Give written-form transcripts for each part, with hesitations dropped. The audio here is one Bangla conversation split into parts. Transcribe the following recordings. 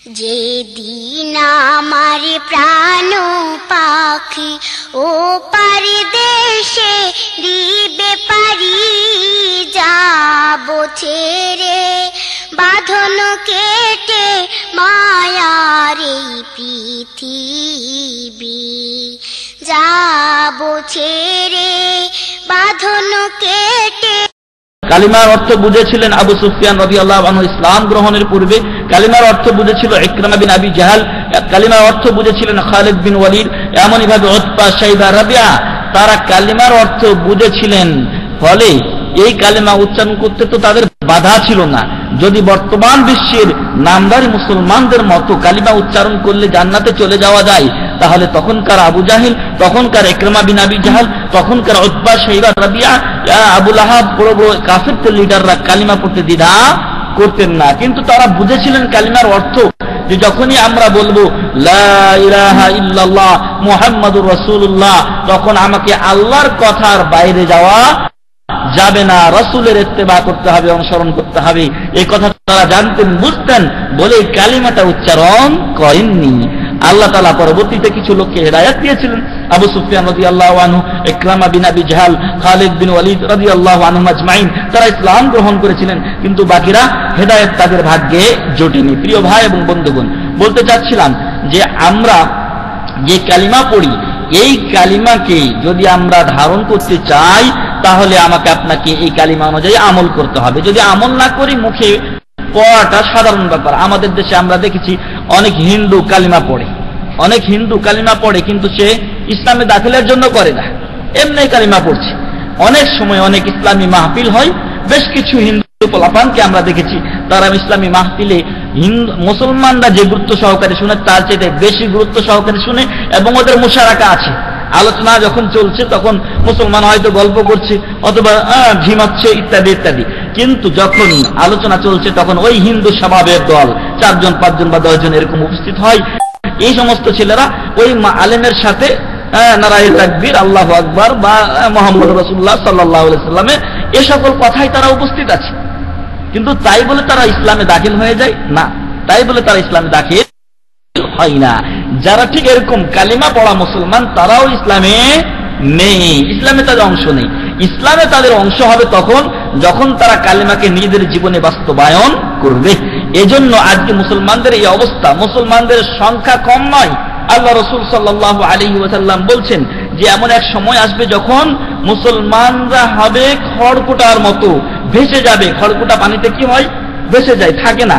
যেদিন আমার প্রাণ পাখি ও পরদেশে দিবে পারি, যাব ছেড়ে বাঁধন কেটে মায়ার এই পৃথিবী, যাব ছেড়ে বাঁধন কেটে। কালিমার অর্থ বুঝেছিলেন আবু সুফিয়ান রাদিয়াল্লাহু আনহু ইসলাম গ্রহণের পূর্বে, কালিমার অর্থ বুঝেছিল ইকরামা বিন আবি জাহাল, কালিমার অর্থ বুঝেছিলেন খালিদ বিন ওয়ালিদ, এমনই ভাবে উতবা, শাইবা, রাবিয়া, তারা কালিমার অর্থ বুঝেছিলেন। ফলে এই কালিমা উচ্চারণ করতে তো তাদের বাধা ছিল না। যদি বর্তমান বিশ্বের নামদারি মুসলমানদের মতো কালিমা উচ্চারণ করলে জান্নাতে চলে যাওয়া যায়, তাহলে তখনকার আবু জাহিল, তখনকার ইকরামা বিন আবি জাহাল, তখনকার উতবা, শাইবা, রাবিয়া, আবু লাহাব, বড় বড় কাফিরদের লিডাররা কালিমা পড়তে দ্বিধা করতেন না। কিন্তু তারা বুঝেছিলেন কালিমার অর্থ, যে যখনই আমরা বলবো লা ইলাহা ইল্লাল্লাহ মুহাম্মাদুর রাসূলুল্লাহ, তখন আমাকে আল্লাহর কথার বাইরে যাওয়া যাবে না, রাসূলের ইত্তেবা করতে হবে, অনুসরণ করতে হবে। এই কথা তারা জানতেন, বুঝতেন, বলে কালিমাটা উচ্চারণ করেননি। আল্লাহ তাআলা পরবর্তীতে কিছু লোককে হেদায়েত দিয়েছিলেন। আবু সুফিয়ান রাদিয়াল্লাহু আনহু, ইকরামা বিন আবি জাহাল, খালিদ বিন ওয়ালিদ রাদিয়াল্লাহু আনহুম আজমাইন, তারা ইসলাম গ্রহণ করেছিলেন, কিন্তু বাকিরা হেদায়েত তাদের ভাগ্যে জোটেনি। প্রিয় ভাই এবং বন্ধুগণ, বলতে চাচ্ছিলাম যে আমরা যে কালিমা পড়ি, এই কালিমাকে যদি আমরা ধারণ করতে চাই, তাহলে আমাকে আপনাকে এই কালিমা অনুযায়ী আমল করতে হবে। যদি আমল না করি, মুখে পড়াটা সাধারণ ব্যাপার। আমাদের দেশে আমরা দেখেছি অনেক হিন্দু কালিমা পড়ে, অনেক হিন্দু কালিমা পড়ে, কিন্তু সে ইসলামে দাখিলের জন্য করে না, এমনি কালিমা পড়ছে। অনেক সময় অনেক ইসলামী মাহফিল হয়, বেশ কিছু হিন্দু পোলাপানকে আমরা দেখেছি, তারা ইসলামী মাহফিলে মুসলমানরা যে গুরুত্ব সহকারে শুনে, তার চেয়ে বেশি গুরুত্ব সহকারে শুনে, এবং ওদের মুশারাকা আছে। আলোচনা যখন চলছে তখন মুসলমান হয়তো গল্প করছে অথবা ঝিমাচ্ছে ইত্যাদি ইত্যাদি, কিন্তু যখন আলোচনা চলছে তখন ওই হিন্দু স্বভাবের দল 4 জন 5 জন বা 10 জন এরকম উপস্থিত হয়। এই সমস্ত ছেলেরা ওই আলেমের সাথে নারায়ে তাকবীর, আল্লাহু আকবার বা মুহাম্মদ রাসূলুল্লাহ সাল্লাল্লাহু আলাইহি ওয়াসাল্লামে এই সকল কথাই তারা উপস্থিত আছে। কিন্তু তাই বলে তারা ইসলামে দাখিল হয়ে যায় না, তাই বলে তারা ইসলামে দাখিল হয় না। যারা ঠিক এরকম কালিমা পড়া মুসলমান, তারাও ইসলামে নেই, ইসলামে তাদের অংশ নেই। ইসলামে তাদের অংশ হবে তখন যখন তারা কালিমাকে নিজেদের জীবনে বাস্তবায়ন করবে। এজন্য আজকে মুসলমানদের এই অবস্থা, মুসলমানদের সংখ্যা কম নয়। আল্লাহ রাসূল সাল্লাল্লাহু আলাইহি ওয়াসাল্লাম বলছেন যে এমন এক সময় আসবে যখন মুসলমানরা হবে খড়কুটার মতো, ভেসে যাবে। খড়কুটা পানিতে কি হয়? ভেসে যায়, থাকে না।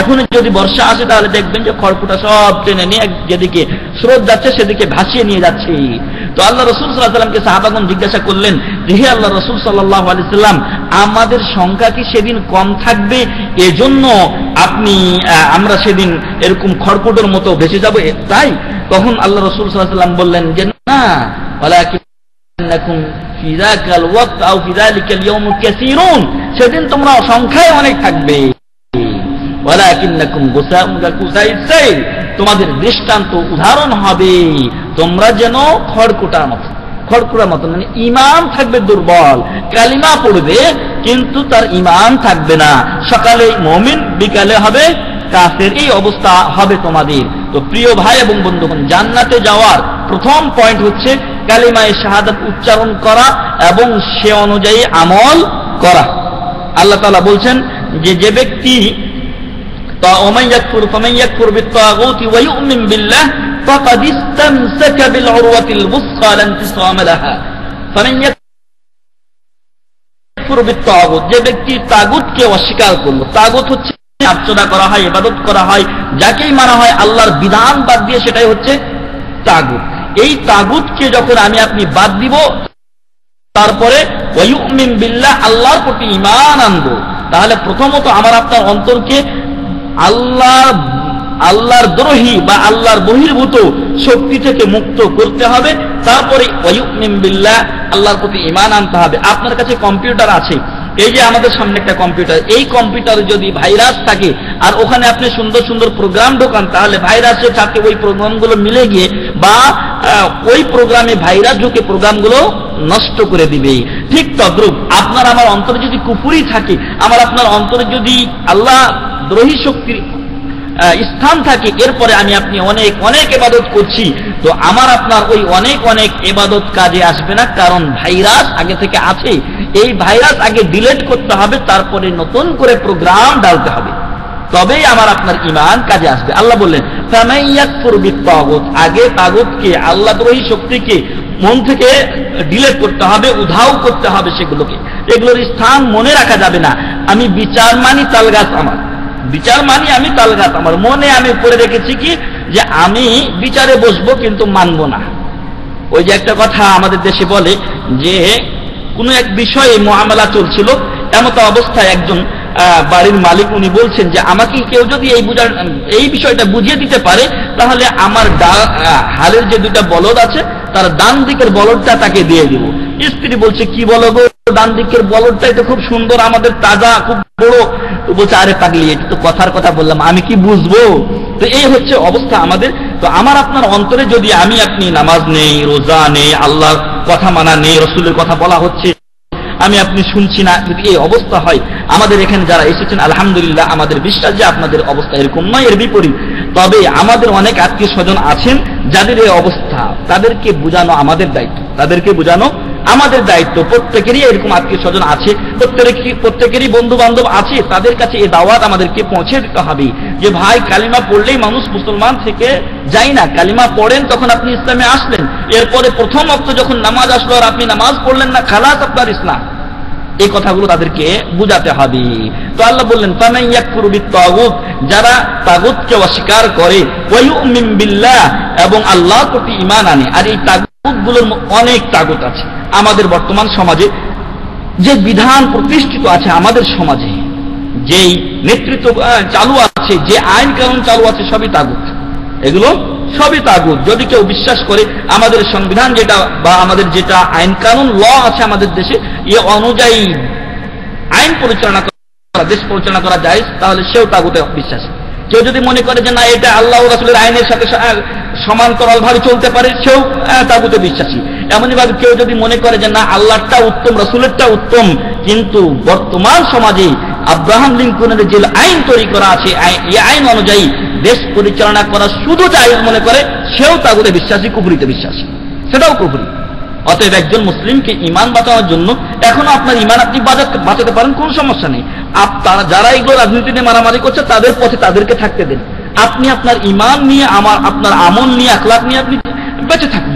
এখন যদি বর্ষা আসে তাহলে দেখবেন যে খড়কুটা সব টেনে নিয়ে যেদিকে স্রোত যাচ্ছে সেদিকে ভাসিয়ে নিয়ে যাচ্ছে। তো আল্লাহ রাসূল সাল্লাল্লাহু আলাইহি ওয়াসাল্লামকে সাহাবাগণ জিজ্ঞাসা করলেন যে হে আল্লাহ রাসূল সাল্লাল্লাহু আলাইহি ওয়াসাল্লাম, আমাদের সংখ্যা কি সেদিন কম থাকবে, এজন্য আমরা সেদিন এরকম খড়কুটোর মতো ভেসে যাব তাই? তখন আল্লাহ রাসূল সাল্লাল্লাহু আলাইহি ওয়াসাল্লাম বললেন যে না, ওয়ালাকিন্নাকুম ফি যাকাল ওয়াক্ত আও ফি যালিকাল ইয়াউম কাসীরুন, সেদিন তোমরা সংখ্যায় অনেক থাকবে। ওয়ালাকিন্নাকুম গুসাউন কাকুসাইস সাইল, তোমাদের দৃষ্টান্ত উদাহরণ হবে তোমরা যেন খড়কুটার মতো। খড়কুটার মতো মানে ঈমান থাকবে দুর্বল, কালিমা পড়বে কিন্তু তার ঈমান থাকবে না। সকালে মুমিন, বিকালে হবে কাফের, এই অবস্থা হবে তোমাদের। তো প্রিয় ভাই এবং বন্ধুগণ, জান্নাতে যাওয়ার প্রথম পয়েন্ট হচ্ছে কালিমায়ে শাহাদাত উচ্চারণ করা এবং সে অনুযায়ী আমল করা। আল্লাহ তাআলা বলছেন যে ব্যক্তি ومن يكفر بالطاغوت ويؤمن بالله فقد استمسك بالعروة الوثقى لا انفصام لها فمن يكفر بالطاغوت, যে ব্যক্তি তাগুতকে অস্বীকার করলো। তাগুত হচ্ছে আর্চনা করা হয়, ইবাদত করা হয়, যাকেই মানা হয় আল্লাহর বিধান বাদ দিয়ে, সেটাই হচ্ছে তাগুত। এই তাগুতকে যখন আমি আপনি বাদ দিব, তারপরে ওয়ায়ুমিন বিল্লাহ, আল্লাহর প্রতি ঈমান আনবো, তাহলে প্রথমত আমার আপনার অন্তরকে আল্লাহর দ্রোহী বা আল্লাহর বহির্ভূত শক্তি থেকে মুক্ত করতে হবে। তারপরে ওয়ায়ুমিন বিল্লাহ, আল্লাহর প্রতি ঈমান আনতে হবে। আপনার কাছে কম্পিউটার আছে, এই যে আমাদের সামনে একটা কম্পিউটার, এই কম্পিউটারে যদি ভাইরাস থাকে আর ওখানে আপনি সুন্দর সুন্দর প্রোগ্রাম ঢোকান, তাহলে ভাইরাসের সাথে ওই প্রোগ্রামগুলো মিলে গিয়ে বা ওই প্রোগ্রামে ভাইরাস ঢুকে প্রোগ্রামগুলো নষ্ট করে দিবে। ঠিক তদ্রূপ আপনার আমার অন্তরে যদি কুফরি থাকে, আমার আপনার অন্তরে যদি আল্লাহ দ্রোহী শক্তির স্থান থাকে, এরপরে আমি আপনি অনেক অনেক ইবাদত করছি, তো আমার আপনার ওই অনেক অনেক ইবাদত কাজে আসবে না, কারণ ভাইরাস আগে থেকে আছে। এই ভাইরাস আগে ডিলিট করতে হবে, তারপরে নতুন করে প্রোগ্রাম ডালতে হবে, তবেই আমার আপনার ঈমান কাজে আসবে। আল্লাহ বললেন ফামাইয়াকফুর বিত্তাগুত, আগে তাগুতকে, আল্লাহদ্রোহী শক্তিকে মন থেকে ডিলিট করতে হবে, উধাও করতে হবে সেগুলোকে। এগুলোর স্থান মনে রাখা যাবে না। আমি বিচার মানি তালগাছ আমার, বিচার মানি আমি তালগাছ আমার, মনে আমি করে রেখেছি কি যে আমি বিচারে বসবো কিন্তু মানব না। ওই যে একটা কথা আমাদের দেশে বলে যে কোনো এক বিষয়ে মুআমালা চলছিল, এমত অবস্থায় একজন বাড়ির মালিক উনি বলছেন যে আমাকে কেউ যদি এই বিষয়টা বুঝিয়ে দিতে পারে তাহলে আমার হালের যে দুটা বলদ আছে তার ডান দিকের বলদটা তাকে দিয়ে দিব। স্ত্রী বলছে কি বলো গো, ডান দিকের বলদটাই তো খুব সুন্দর, আমাদের তাজা, খুব বড়। তো বলছে আরে পাগলি, এটা তো কথার কথা বললাম, আমি কি বুঝবো? তো এই হচ্ছে অবস্থা আমাদের। তো আমার আপনার অন্তরে যদি আমি আপনি নামাজ নেই, রোজা নেই, আল্লাহর কথা মানা নেই, রসুলের কথা বলা হচ্ছে আমি আপনি শুনছি না, যদি এই অবস্থা হয়, আমাদের এখানে যারা এসেছেন আলহামদুলিল্লাহ, আমাদের বিশ্বাস যে আপনাদের অবস্থা এরকম নয়, এর বিপরীত। তবে আমাদের অনেক আত্মীয় স্বজন আছেন যাদের এই অবস্থা, তাদেরকে বোঝানো আমাদের দায়িত্ব, তাদেরকে বোঝানো আমাদের দায়িত্ব। প্রত্যেকেরই এরকম আত্মীয় স্বজন আছে, প্রত্যেকেরই বন্ধু বান্ধব আছে, তাদের কাছে এই দাওয়াত আমাদেরকে পৌঁছে দিতে হবে যে ভাই, কালিমা পড়লেই মানুষ মুসলমান থেকে যায় না। কালিমা পড়েন তখন আপনি ইসলামে আসলেন, এরপরে প্রথম ওয়াক্ত যখন নামাজ আসলো আর আপনি নামাজ পড়লেন না, খালাস আপনার ইসলাম। এই কথাগুলো তাদেরকে বুঝাতে হবে। তো আল্লাহ বললেন ফামাইয়াকফুরু বিত্তাগুত, যারা তাগুতকে অস্বীকার করে, ওয়া ইউমিন বিল্লাহ, এবং আল্লাহর প্রতি ঈমান আনে। আর এই তাগুতগুলোর অনেক তাগুত আছে আমাদের বর্তমান সমাজে, যে বিধান প্রতিষ্ঠিত আছে আমাদের সমাজে, যেই নেতৃত্ব চালু আছে, যে আইন কানুন চালু আছে, সবই তাগুত। এগুলো সবই তাগুত। যদি কেউ বিশ্বাস করে আমাদের সংবিধান যেটা বা আমাদের যেটা আইন কানুন ল আছে আমাদের দেশে, এ অনুযায়ী আইন পরিচালনা করা, দেশ পরিচালনা করা যায়, তাহলে সেও তাগুতে বিশ্বাসী। কেউ যদি মনে করে যে না এটা আল্লাহ ও রাসূলের আইনের সাথে সমান্তরাল ভাবে চলতে পারে, সেও তাগুতে বিশ্বাসী। এমনই ভাবে কেউ যদি মনে করে যে না আল্লাহরটা উত্তম, রাসূলেরটা উত্তম, কিন্তু বর্তমান সমাজে আব্রাহাম লিঙ্কনের যে আইন তৈরি করা আছে, এই আইন অনুযায়ী দেশ পরিচালনা করা শুধু জায়েজ মনে করে, সেও তাগুতে বিশ্বাসী, কুফরিতে বিশ্বাসী, সেটাও কুফরি। অতএব একজন মুসলিমকে ঈমান বাঁচানোর জন্য এখনো আপনার ঈমান আপনি বাঁচাতে পারেন, কোন সমস্যা নেই। যারা এগুলো রাজনীতি নিয়ে মারামারি করছে তাদের পথে তাদেরকে থাকতে দেন। আপনি আপনার ঈমান নিয়ে, আপনার আমল নিয়ে, আখলাক নিয়ে আপনি বেঁচে থাকুন।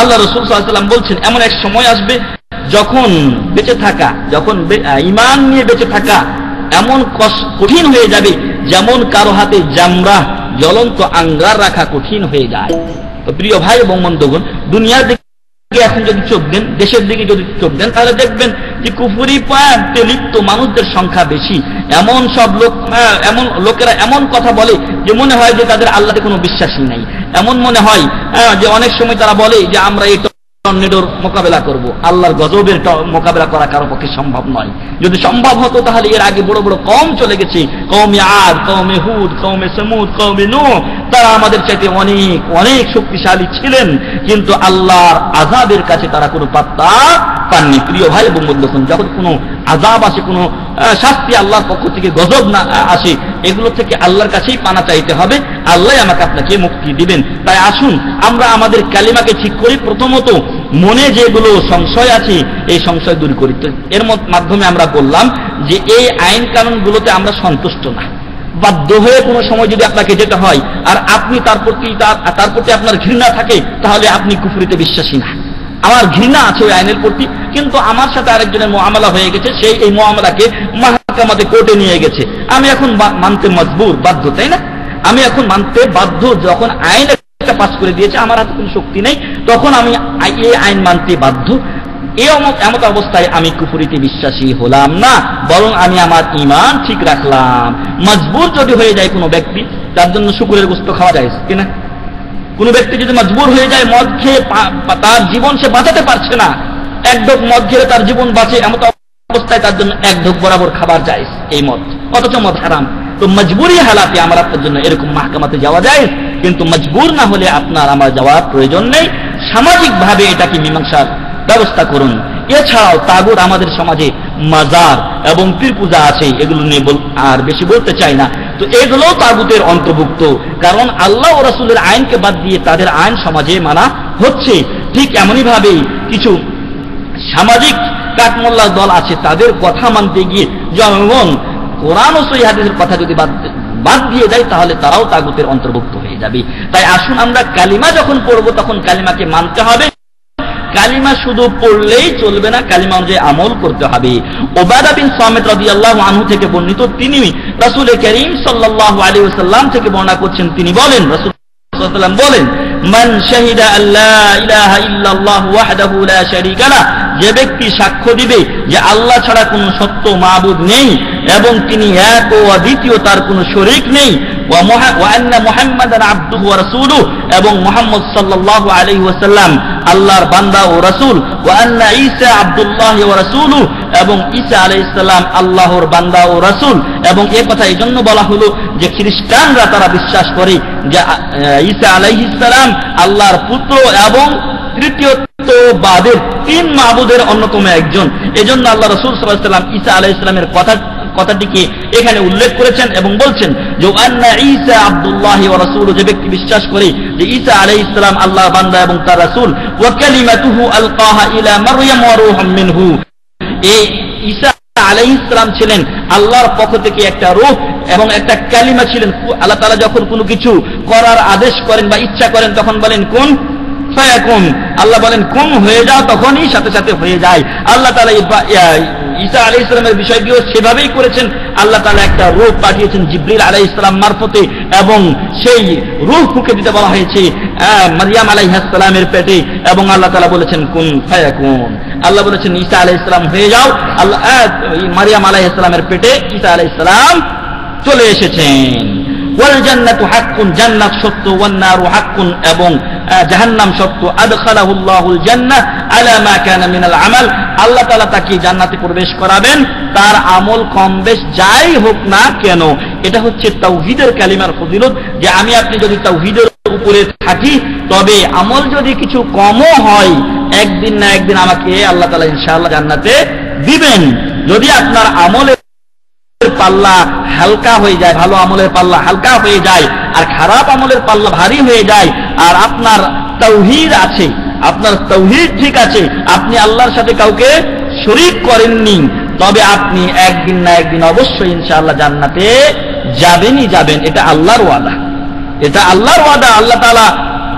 আল্লাহ রাসূল সাল্লাল্লাহু আলাইহি ওয়াসাল্লাম বলছেন এমন এক সময় আসবে যখন বেঁচে থাকা, যখন ঈমান নিয়ে বেঁচে থাকা এমন কঠিন হয়ে যাবে যেমন কারো হাতে জামরা, জ্বলন্ত আঙ্গার রাখা কঠিন হয়ে যায়। তো প্রিয় ভাই এবং বন্ধুগণ, দুনিয়ার দিকে এখন যদি চোখ দেন, দেশের দিকে যদি চোখ দেন, তাহলে দেখবেন যে কুফরি পাপে লিপ্ত মানুষদের সংখ্যা বেশি। এমন সব লোক, এমন লোকেরা এমন কথা বলে যে মনে হয় যে তাদের আল্লাহতে কোনো বিশ্বাসই নাই। এমন মনে হয় যে অনেক সময় তারা বলে যে আমরা এই টর্নেডোর মোকাবেলা করব, আল্লাহর গজবের মোকাবেলা করা কারো পক্ষে সম্ভব নয়। যদি সম্ভব হতো তাহলে এর আগে বড় বড় কওম চলে গেছে, কওমে আদ, কওমে হুদ, কওমে সমুদ, কওমে নূহ, তারা আমাদের চাইতে অনেক অনেক শক্তিশালী ছিলেন, কিন্তু আল্লাহর আযাবের কাছে তারা কোনো পাত্তা পাননি। প্রিয় ভাই এবং বন্ধুগণ, যখন কোনো আযাব আসে, কোনো শাস্তি আল্লাহর পক্ষ থেকে, গজব না আসে, এগুলো থেকে আল্লাহর কাছেই পানা চাইতে হবে। আল্লাহ আমাকে আপনাকে মুক্তি দিবেন। তাই আসুন আমরা আমাদের কালিমাকে ঠিক করি। প্রথমত মনে যেগুলো সংশয় আছে এই সংশয় দূর করি। এর মাধ্যমে আমরা বললাম যে এই আইন কানুনগুলোতে আমরা সন্তুষ্ট না। বাধ্য হয়ে কোনো সময় যদি আপনাকে যেতে হয় আর আপনি তার প্রতি আপনার ঘৃণা থাকে, তাহলে আপনি কুফরিতে বিশ্বাসী না। আমার ঘৃণা আছে ওই আইনের প্রতি, কিন্তু আমার সাথে আরেকজনের মুআমালা হয়ে গেছে, সেই এই মুআমালাকে মাহকামাতে কোর্টে নিয়ে গেছে, আমি এখন মানতে মজবুর, বাধ্য, তাই না? আমি এখন মানতে বাধ্য। যখন আইন একটা পাস করে দিয়েছে, আমার হাতে কোনো শক্তি নেই, তখন আমি এই আইন মানতে বাধ্য। এমত অবস্থায় আমি কুফরিতে বিশ্বাসী হলাম না, বরং আমি আমার ঈমান ঠিক রাখলাম। মজবুর যদি হয়ে যায় কোনো ব্যক্তি, তার জন্য শুকরের গোশত খাওয়া যায় কিনা? কোনো ব্যক্তি যদি মজবুর হয়ে যায়, মদ খেয়ে তার জীবন সে বাঁচাতে পারছে না, এক ঢোক মদ খেলে তার জীবন বাঁচে, এমন অবস্থায় তার জন্য এক ঢোক বরাবর খাবার যায় এই মদ, অথচ মদ হারাম। তো মজবুরি হালাতে আমার আপনার জন্য এরকম মাহকামাতে যাওয়া যায়, কিন্তু মজবুর না হলে আপনার আমার যাওয়ার প্রয়োজন নেই। সামাজিকভাবে এটাকে মীমাংসার ব্যবস্থা করুন। এছাড়াও তাগুত আমাদের সমাজে মাজার এবং পীর পূজা আছে, এগুলো নিয়ে আর বেশি বলতে চাই না। তো এগুলো তাগুতের অন্তর্ভুক্ত, কারণ আল্লাহ ও রাসূলের আইনকে বাদ দিয়ে তাদের আইন সমাজে মানা হচ্ছে। ঠিক এমনই ভাবে কিছু সামাজিক কাঠমোল্লার দল আছে, তাদের কথা মানতে গিয়ে যেমন কোরআন ও সহিহ হাদিসের কথা যদি বাদ দিয়ে যায় তাহলে তারাও তাগুতের অন্তর্ভুক্ত হয়ে যাবে। তাই আসুন আমরা কালিমা যখন পড়ব তখন কালিমাকে মানতে হবে, কালিমা শুধু পড়লেই চলবে না, কালিমা অনুযায়ী আমল করতে হবে। উবাদা বিন সামিত রাদিয়াল্লাহু আনহু থেকে বর্ণিত, তিনি রাসূল করিম সাল্লাল্লাহু আলাইহি ওয়াসাল্লাম থেকে বর্ণনা করছেন, তিনি বলেন, রাসূল সাল্লাল্লাহু আলাইহি ওয়াসাল্লাম বলেন, মান শাহিদা আল্লা ইলাহা ইল্লাল্লাহু ওয়াহদাহু লা শারীকা লাহ, যে ব্যক্তি সাক্ষ্য দিবে যে আল্লাহ ছাড়া কোনো সত্য মাবুদ নেই এবং তিনি এক ও অদ্বিতীয়, তার কোনো শরীক নেই, ওয়া আন্না মুহাম্মাদান আবদুহু ওয়া রাসূলুহু, এবং মুহাম্মদ সাল্লাল্লাহু আলাইহি ওয়াসাল্লাম আল্লাহর বান্দা ও রাসূল, ওয়া আন্না ঈসা আবদুল্লাহ ওয়া রাসূলুহু, এবং ঈসা আলাইহিস সালাম আল্লাহর বান্দা ও রাসূল। এবং এই কথা এই জন্য বলা হলো যে খ্রিস্টানরা তারা বিশ্বাস করে যে ঈসা আলাইহিস সালাম আল্লাহর পুত্র এবং তৃতীয়ত্ববাদের তিন মাবুদের অন্যতম একজন। এজন্য আল্লাহ রাসূল সাল্লাল্লাহু আলাইহি ওয়াসাল্লাম ঈসা আলাইহিস সালামের কথাটিকে এখানে উল্লেখ করেছেন এবং বলছেন যে আন্না ঈসা আব্দুল্লাহ ওয়া রাসূলুহু, যে ব্যক্তি বিশ্বাস করে যে ঈসা আলাইহিস সালাম আল্লাহর বান্দা এবং তার রাসূল, ওয়া কালিমাতুহু আলকাহা ইলা মারইয়াম ওয়া রূহুম মিনহু, এই ঈসা আলাইহিস সালাম ছিলেন আল্লাহর পক্ষ থেকে একটা রূহ এবং একটা কালিমা ছিলেন। আল্লাহ তাআলা যখন কোনো কিছু করার আদেশ করেন বা ইচ্ছা করেন তখন বলেন কুন ফায়াকুন, আল্লাহ বলেন কুন হয়ে যাও, তখনই সাথে সাথে হয়ে যায়। আল্লাহ তাআলা ঈসা আলাইহিস সালামের বিষয়টিও সেভাবেই করেছেন। আল্লাহ তাআলা একটা রূহ পাঠিয়েছেন জিবরিল আলাইহিস সালাম মারফতে, এবং সেই রূহ ফুঁকে দিতে বলা হয়েছে মারইয়াম আলাইহিস সালামের পেটে, এবং আল্লাহ তাআলা বলেছেন কুন ফায়াকুন। আল্লাহ বলেছেন ঈসা আলাইহিস সালাম হয়ে যাও, আল্লাহ মারইয়াম আলাইহিস সালামের পেটে ঈসা আলাইহিস সালাম চলে এসেছেন। ওয়াল জান্নাতু হাক্কুন, জান্নাত সত্য, ওয়ান নারু হাক্কুন, এবং জাহান্নাম সত্য। আদখালাহুল্লাহুল জান্নাহ আলা মা কানা মিনাল আমাল, আল্লাহ তাআলা তাকে জান্নাতে প্রবেশ করাবেন তার আমল কম বেশ যাই হোক না কেন। এটা হচ্ছে তাওহীদের কালিমার ফজিলত, যে আমি আপনি যদি তাওহীদের উপরে থাকি তবে আমল যদি কিছু কমও হয় একদিন না একদিন আমাকে আল্লাহ তাআলা ইনশাআল্লাহ জান্নাতে দিবেন। যদি আপনার আমলের পাল্লা হালকা হয়ে যায়, ভালো আমলের পাল্লা হালকা হয়ে যায় আর খারাপ আমলের পাল্লা ভারী হয়ে যায়, আর আপনার তাওহীদ আছে, আপনার তাওহীদ ঠিক আছে, আপনি আল্লাহর সাথে কাউকে শরীক করেননি, তবে আপনি একদিন না একদিন অবশ্যই ইনশাআল্লাহ জান্নাতে যাবেনই যাবেন। এটা আল্লাহর ওয়াদা, এটা আল্লাহর ওয়াদা। আল্লাহ তাআলা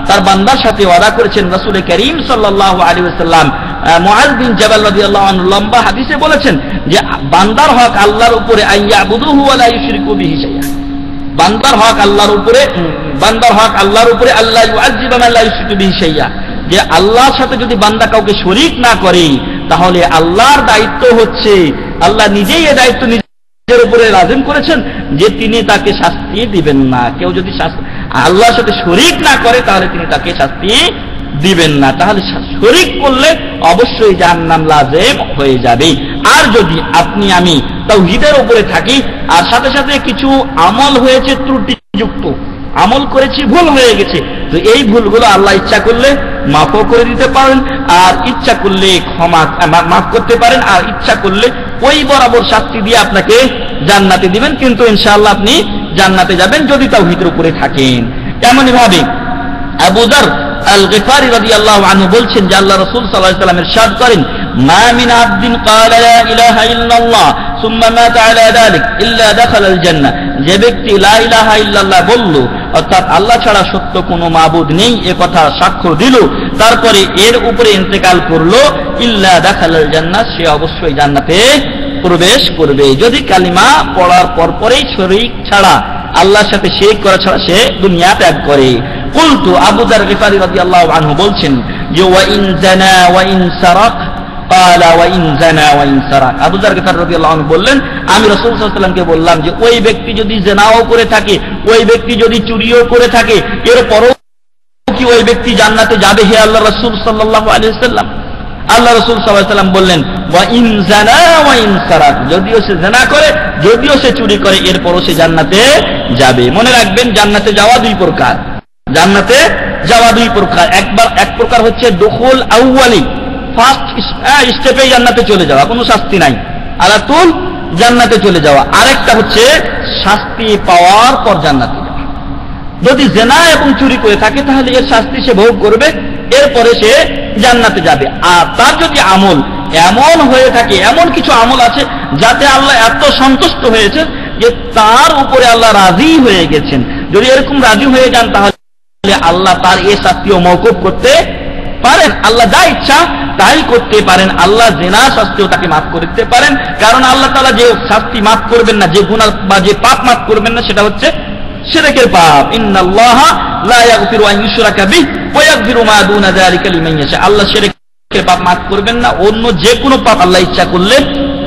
তার বান্দার সাথে ওয়াদা করেছেন। রাসূল করিম সাল্লাল্লাহু আলাইহি ওয়াসাল্লাম মুআয বিন জাবাল রাদিয়াল্লাহু আনহু লম্বা হাদিসে বলেছেন যে বান্দার হক আল্লাহর উপরে আইয়াবুদুহু ওয়া লা ইউশরিকু বিহি শাইআ, বান্দার হক আল্লাহর উপরে, বান্দার হক আল্লাহর উপরে আল্লাহ ইউআযযিবু মান লা ইউশরিকু বিহি শাইআ, যে আল্লাহর সাথে যদি বান্দা কাউকে শরীক না করে তাহলে আল্লাহর দায়িত্ব হচ্ছে, আল্লাহ নিজেই এই দায়িত্ব নিজের উপরে লাজিম করেছেন যে তিনি তাকে শাস্তি দিবেন না। কেউ যদি আল্লাহর সাথে শরীক না করে তাহলে তিনি তাকে শাস্তি দিবেন না। তাহলে শরীক করলে অবশ্যই জাহান্নাম লাজিম হয়ে যাবে। আর যদি আপনি আমি তাওহীদের উপরে থাকি আর সাথে সাথে কিছু আমল হয়েছে ত্রুটিযুক্ত, আমল করেছি ভুল হয়ে গেছে, তো এই ভুলগুলো আল্লাহ ইচ্ছা করলে মাফও করে দিতে পারেন, আর ইচ্ছা করলে মাফ করতে পারেন, আর ইচ্ছা করলে ওই বরাবর শাস্তি দিয়ে আপনাকে জান্নাতে দিবেন, কিন্তু ইনশাআল্লাহ আপনি জান্নাতে যাবেন যদি তাওহীদের উপরে থাকেন। এমনই ভাবে আবু যার আল গিফারি রাদিয়াল্লাহু আনহু বলছেন যে আল্লাহ রাসূল সাল্লাল্লাহু আলাইহি ওয়াসাল্লাম ইরশাদ করেন, মা মিন আবদিন ক্বালা লা ইলাহা ইল্লাল্লাহ সুম্মা মাতা আলা যালিক ইল্লা দাখালাল জান্নাহ, যে ব্যক্তি লা ইলাহা ইল্লাল্লাহ বলল, অর্থাৎ আল্লাহ ছাড়া সত্য কোনো মাবুদ নেই এ কথা সাক্ষ্য দিল, তারপরে এর উপরে ইন্তেকাল করলো, ইল্লা দাখালাল জান্নাহ, সে অবশ্যই জান্নাতে প্রবেশ করবে। যদি কালিমা পড়ার পরপরেই শরীক ছাড়া, আল্লাহর সাথে শিরক করা ছাড়া সে দুনিয়া ত্যাগ করে। কুলতু, আবু যার গিফারি রাদিয়াল্লাহু আনহু বলছেন যে ওয়া ইন জানা ওয়া ইন সারাক, ক্বালা ওয়া ইন জানা ওয়া ইন সারাক, আবু যার গিফারি রাদিয়াল্লাহু আনহু বললেন আমি রাসূল সাল্লাল্লাহু আলাইহি ওয়াসাল্লামকে বললাম যে ওই ব্যক্তি যদি জিনাও করে থাকে, ওই ব্যক্তি যদি চুরিও করে থাকে, এরপরও কি ওই ব্যক্তি জান্নাতে যাবে হে আল্লাহ রাসূল সাল্লাল্লাহু আলাইহি ওয়াসাল্লাম? আল্লাহ রাসূল সাল্লাল্লাহু আলাইহি ওয়াসাল্লাম বললেন ওয়া ইন জানা ওয়া ইন সারাক, যদিও সে জিনা করে, যদিও সে চুরি করে, এরপরও সে জান্নাতে যাবে। মনে রাখবেন জান্নাতে যাওয়া দুই প্রকার, জান্নাতে যাওয়া দুই প্রকার। এক প্রকার হচ্ছে দুখুল আউয়ালি, ফার্স্ট স্টেপেই জান্নাতে চলে যাওয়া, কোনো শাস্তি নাই, আলাতুল জান্নাতে চলে যাওয়া। আরেকটা হচ্ছে শাস্তি পাওয়ার পর জান্নাতে যাবে। যদি জেনা এবং চুরি করে থাকে তাহলে এর শাস্তি সে ভোগ করবে, এরপরে সে জান্নাতে যাবে। আর তার যদি আমল এমন হয়ে থাকে, এমন কিছু আমল আছে যাতে আল্লাহ এত সন্তুষ্ট হয়েছে যে তার উপরে আল্লাহ রাজি হয়ে গেছেন, যদি এরকম রাজি হয়ে যান তাহলে আল্লাহ তার এই শাস্তিও মওকুফ করতে পারেন। আল্লাহ যা ইচ্ছা তাই করতে পারেন। আল্লাহ জেনা শাস্তিও তাকে মাফ করতে পারেন, কারণ আল্লাহ তাআলা যে শাস্তি মাফ করবেন না, যে গুনাহ বা যে পাপ মাফ করবেন না, সেটা হচ্ছে শিরকের পাপ। ইন্নাল্লাহা লা ইয়াগফিরু আন ইউশরাকা বিহি ওয়া ইয়াগফিরু মা দুনা যালিকা লিমান ইয়াশা। আল্লাহ শিরকের পাপ মাফ করবেন না, অন্য যে কোনো পাপ আল্লাহ ইচ্ছা করলে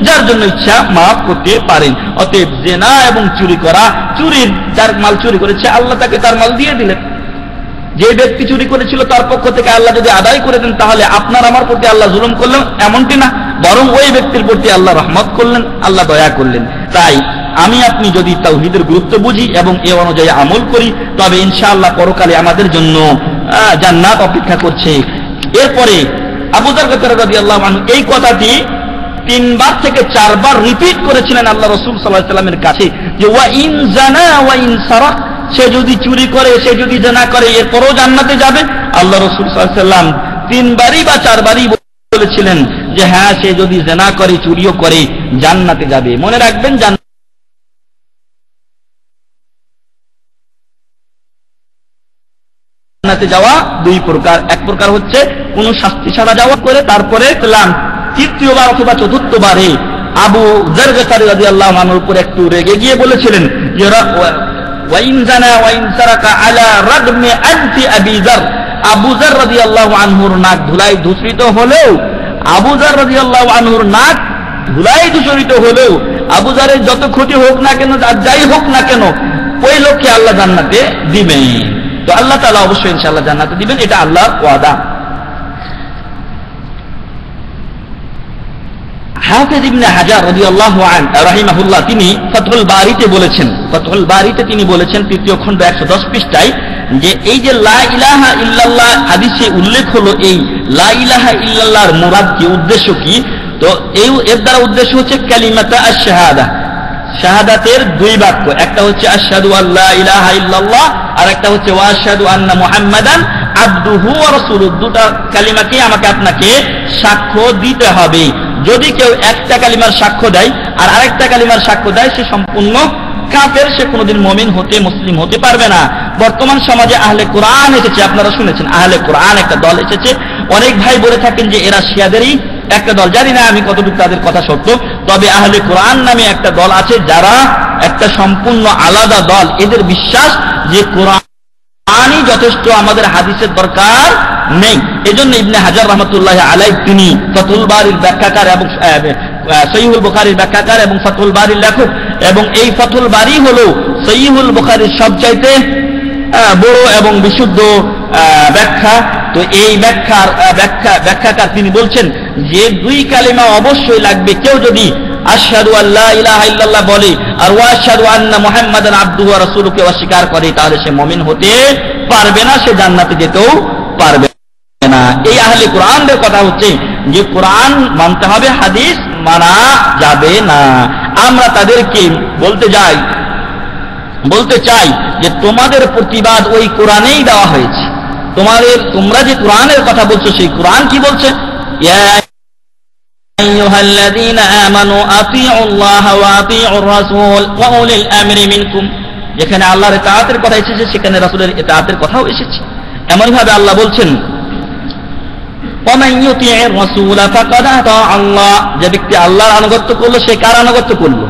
যার জন্য ইচ্ছা মাফ করতে পারেন। অতএব জেনা এবং চুরি করা, চুরির যার মাল চুরি করেছে আল্লাহ তাকে তার মাল দিয়ে দিলেন। যে ব্যক্তি চুরি করেছিল তার পক্ষ থেকে আল্লাহ যদি আদায় করে দেন তাহলে আপনার আমার প্রতি আল্লাহ জুলুম করলেন এমনটি না, বরং ওই ব্যক্তির প্রতি আল্লাহ রহমত করলেন, আল্লাহ দয়া করলেন। তাই আমি আপনি যদি তাওহীদের গুরুত্ব বুঝি এবং এ অনুযায়ী আমল করি তবে ইনশাআল্লাহ পরকালে আমাদের জন্য জান্নাত অপেক্ষা করছে। এরপরে আবু যর রাদিয়াল্লাহু আনহু এই কথাটি 3 বার থেকে 4 বার রিপিট করেছিলেন আল্লাহ রাসূল সাল্লাল্লাহু আলাইহি ওয়াসাল্লামের কাছে যে ওয়া ইন জানা ওয়া ইন সারাক, সে যদি চুরি করে, সে যদি জেনা করে, এরপরও জান্নাতে যাবে। আল্লাহ রাসূল সাল্লাল্লাহু আলাইহি ওয়াসাল্লাম 3 বারই বা 4 বারই বলেছিলেন যে হ্যাঁ, সে যদি জেনা করে, চুরিও করে, জান্নাতে যাবে। মনে রাখবেন জান্নাতে যাওয়া 2 প্রকার। এক প্রকার হচ্ছে কোন শাস্তি ছাড়া যাওয়া করে, তারপরে তৃতীয়বার অথবা চতুর্থবারে আবু যর রাদিয়াল্লাহু আনহুর উপর একটু রেগে গিয়ে বলেছিলেন যে ওয়াইন জানা ওয়াইন সারাকা আলা রাদমি আনতি আবি যর। আবু যর রাদিয়াল্লাহু আনহুর নাক ধুলাই দূষিত হলেও, আবু যর রাদিয়াল্লাহু আনহুর নাক ধুলাই দূষিত হলেও আবু যরের যত ক্ষতি হোক না কেন, আর যাই হোক না কেন, ওই লোককে আল্লাহ জান্নাতে দিবেন। তো আল্লাহ তাআলা অবশ্যই ইনশাআল্লাহ জান্নাতে দিবেন, এটা আল্লাহর ওয়াদা। হাফেজ ইবনে হাজার রাদিয়াল্লাহু আনহু রাহিমাহুল্লাহ তিনি ফাতহুল বারীতে বলেছেন, ফাতহুল বারীতে তিনি বলেছেন 3য় খণ্ড 110 পৃষ্ঠায় যে এই যে লা ইলাহা ইল্লাল্লাহ হাদিসে উল্লেখ হলো, এই লা ইলাহা ইল্লাল্লাহর মুরাদ কি, উদ্দেশ্য কি? তো এর দ্বারা উদ্দেশ্য হচ্ছে কালিমাতা আশ-শাহাদা, শাহাদাতের 2 বাক্য, একটা হচ্ছে আশহাদু আল্লা ইলাহা ইল্লাল্লাহ আর একটা হচ্ছে ওয়া আশহাদু আন্না মুহাম্মাদান আবদুহু ওয়া রাসূলুহু। দুটো কালিমাকে আমাকে আপনাকে সাক্ষ্য দিতে হবে। যদি কেউ একটা কালিমার সাক্ষ্য দেয় আর আরেকটা কালিমার সাক্ষ্য দেয়, সে সম্পূর্ণ কাফের, সে কোনোদিন মুমিন হতে, মুসলিম হতে পারবে না। বর্তমান সমাজে আহলে কোরআন এসেছে, আপনারা শুনেছেন আহলে কোরআন একটা দল এসেছে। অনেক ভাই বলে থাকেন যে এরা শিয়াদেরই একটা দল, জানি না আমি কতটুকু তাদের কথা সত্য, তবে আহলে কোরআন নামে একটা দল আছে যারা একটা সম্পূর্ণ আলাদা দল। এদের বিশ্বাস যে কোরআনই যথেষ্ট, আমাদের হাদিসের দরকার নেই। এজন্য ইবনে হাজার রাহমাতুল্লাহি আলাইহি তিনি ফাতহুল বারীর ব্যাখ্যাকার এবং সহিহুল বুখারীর ব্যাখ্যাকার এবং ফাতহুল বারীর লেখক, এবং এই ফাতহুল বারী হলো সহিহুল বুখারীর সবচাইতে বড় এবং বিশুদ্ধ ব্যাখ্যা। তো এই ব্যাখ্যাকার তিনি বলছেন যে 2 কালিমা অবশ্যই লাগবে। কেউ যদি আশহাদু আল্লা ইলাহা ইল্লাল্লাহ বলে আর ওয়া আশহাদু আন্না মুহাম্মাদান আবদুহু ওয়া রাসূলুহু অস্বীকার করে, তাহলে সে মুমিন হতে পারবে না, সে জান্নাতে যেতেও পারবে না। এই আহলে কোরআনদের কথা হচ্ছে যে কোরআন মানতে হবে, হাদিস মানা যাবে না। আমরা তাদেরকে বলতে চাই যে তোমাদের প্রতিবাদ ওই কোরআনেই দেওয়া হয়েছে। তোমরা যে কোরআনের কথা বলছো, সেই কোরআন কি বলছে? ইয়া আইয়ুহাল্লাযীনা আমানু আতিউল্লাহ ওয়া আতিউর রাসূল ওয়া উলিল আমরি মিনকুম। যেখানে আল্লাহর ইতাআতের কথা এসেছে সেখানে রাসূলের ইতাআতের কথাও এসেছে। এমন ভাবে আল্লাহ বলছেন ওয়ামান ইউতি'র রাসূলা ফাকাদ আতা আল্লাহ, যে ব্যক্তি আল্লাহর আনুগত্য করলো সে কার আনুগত্য করলো?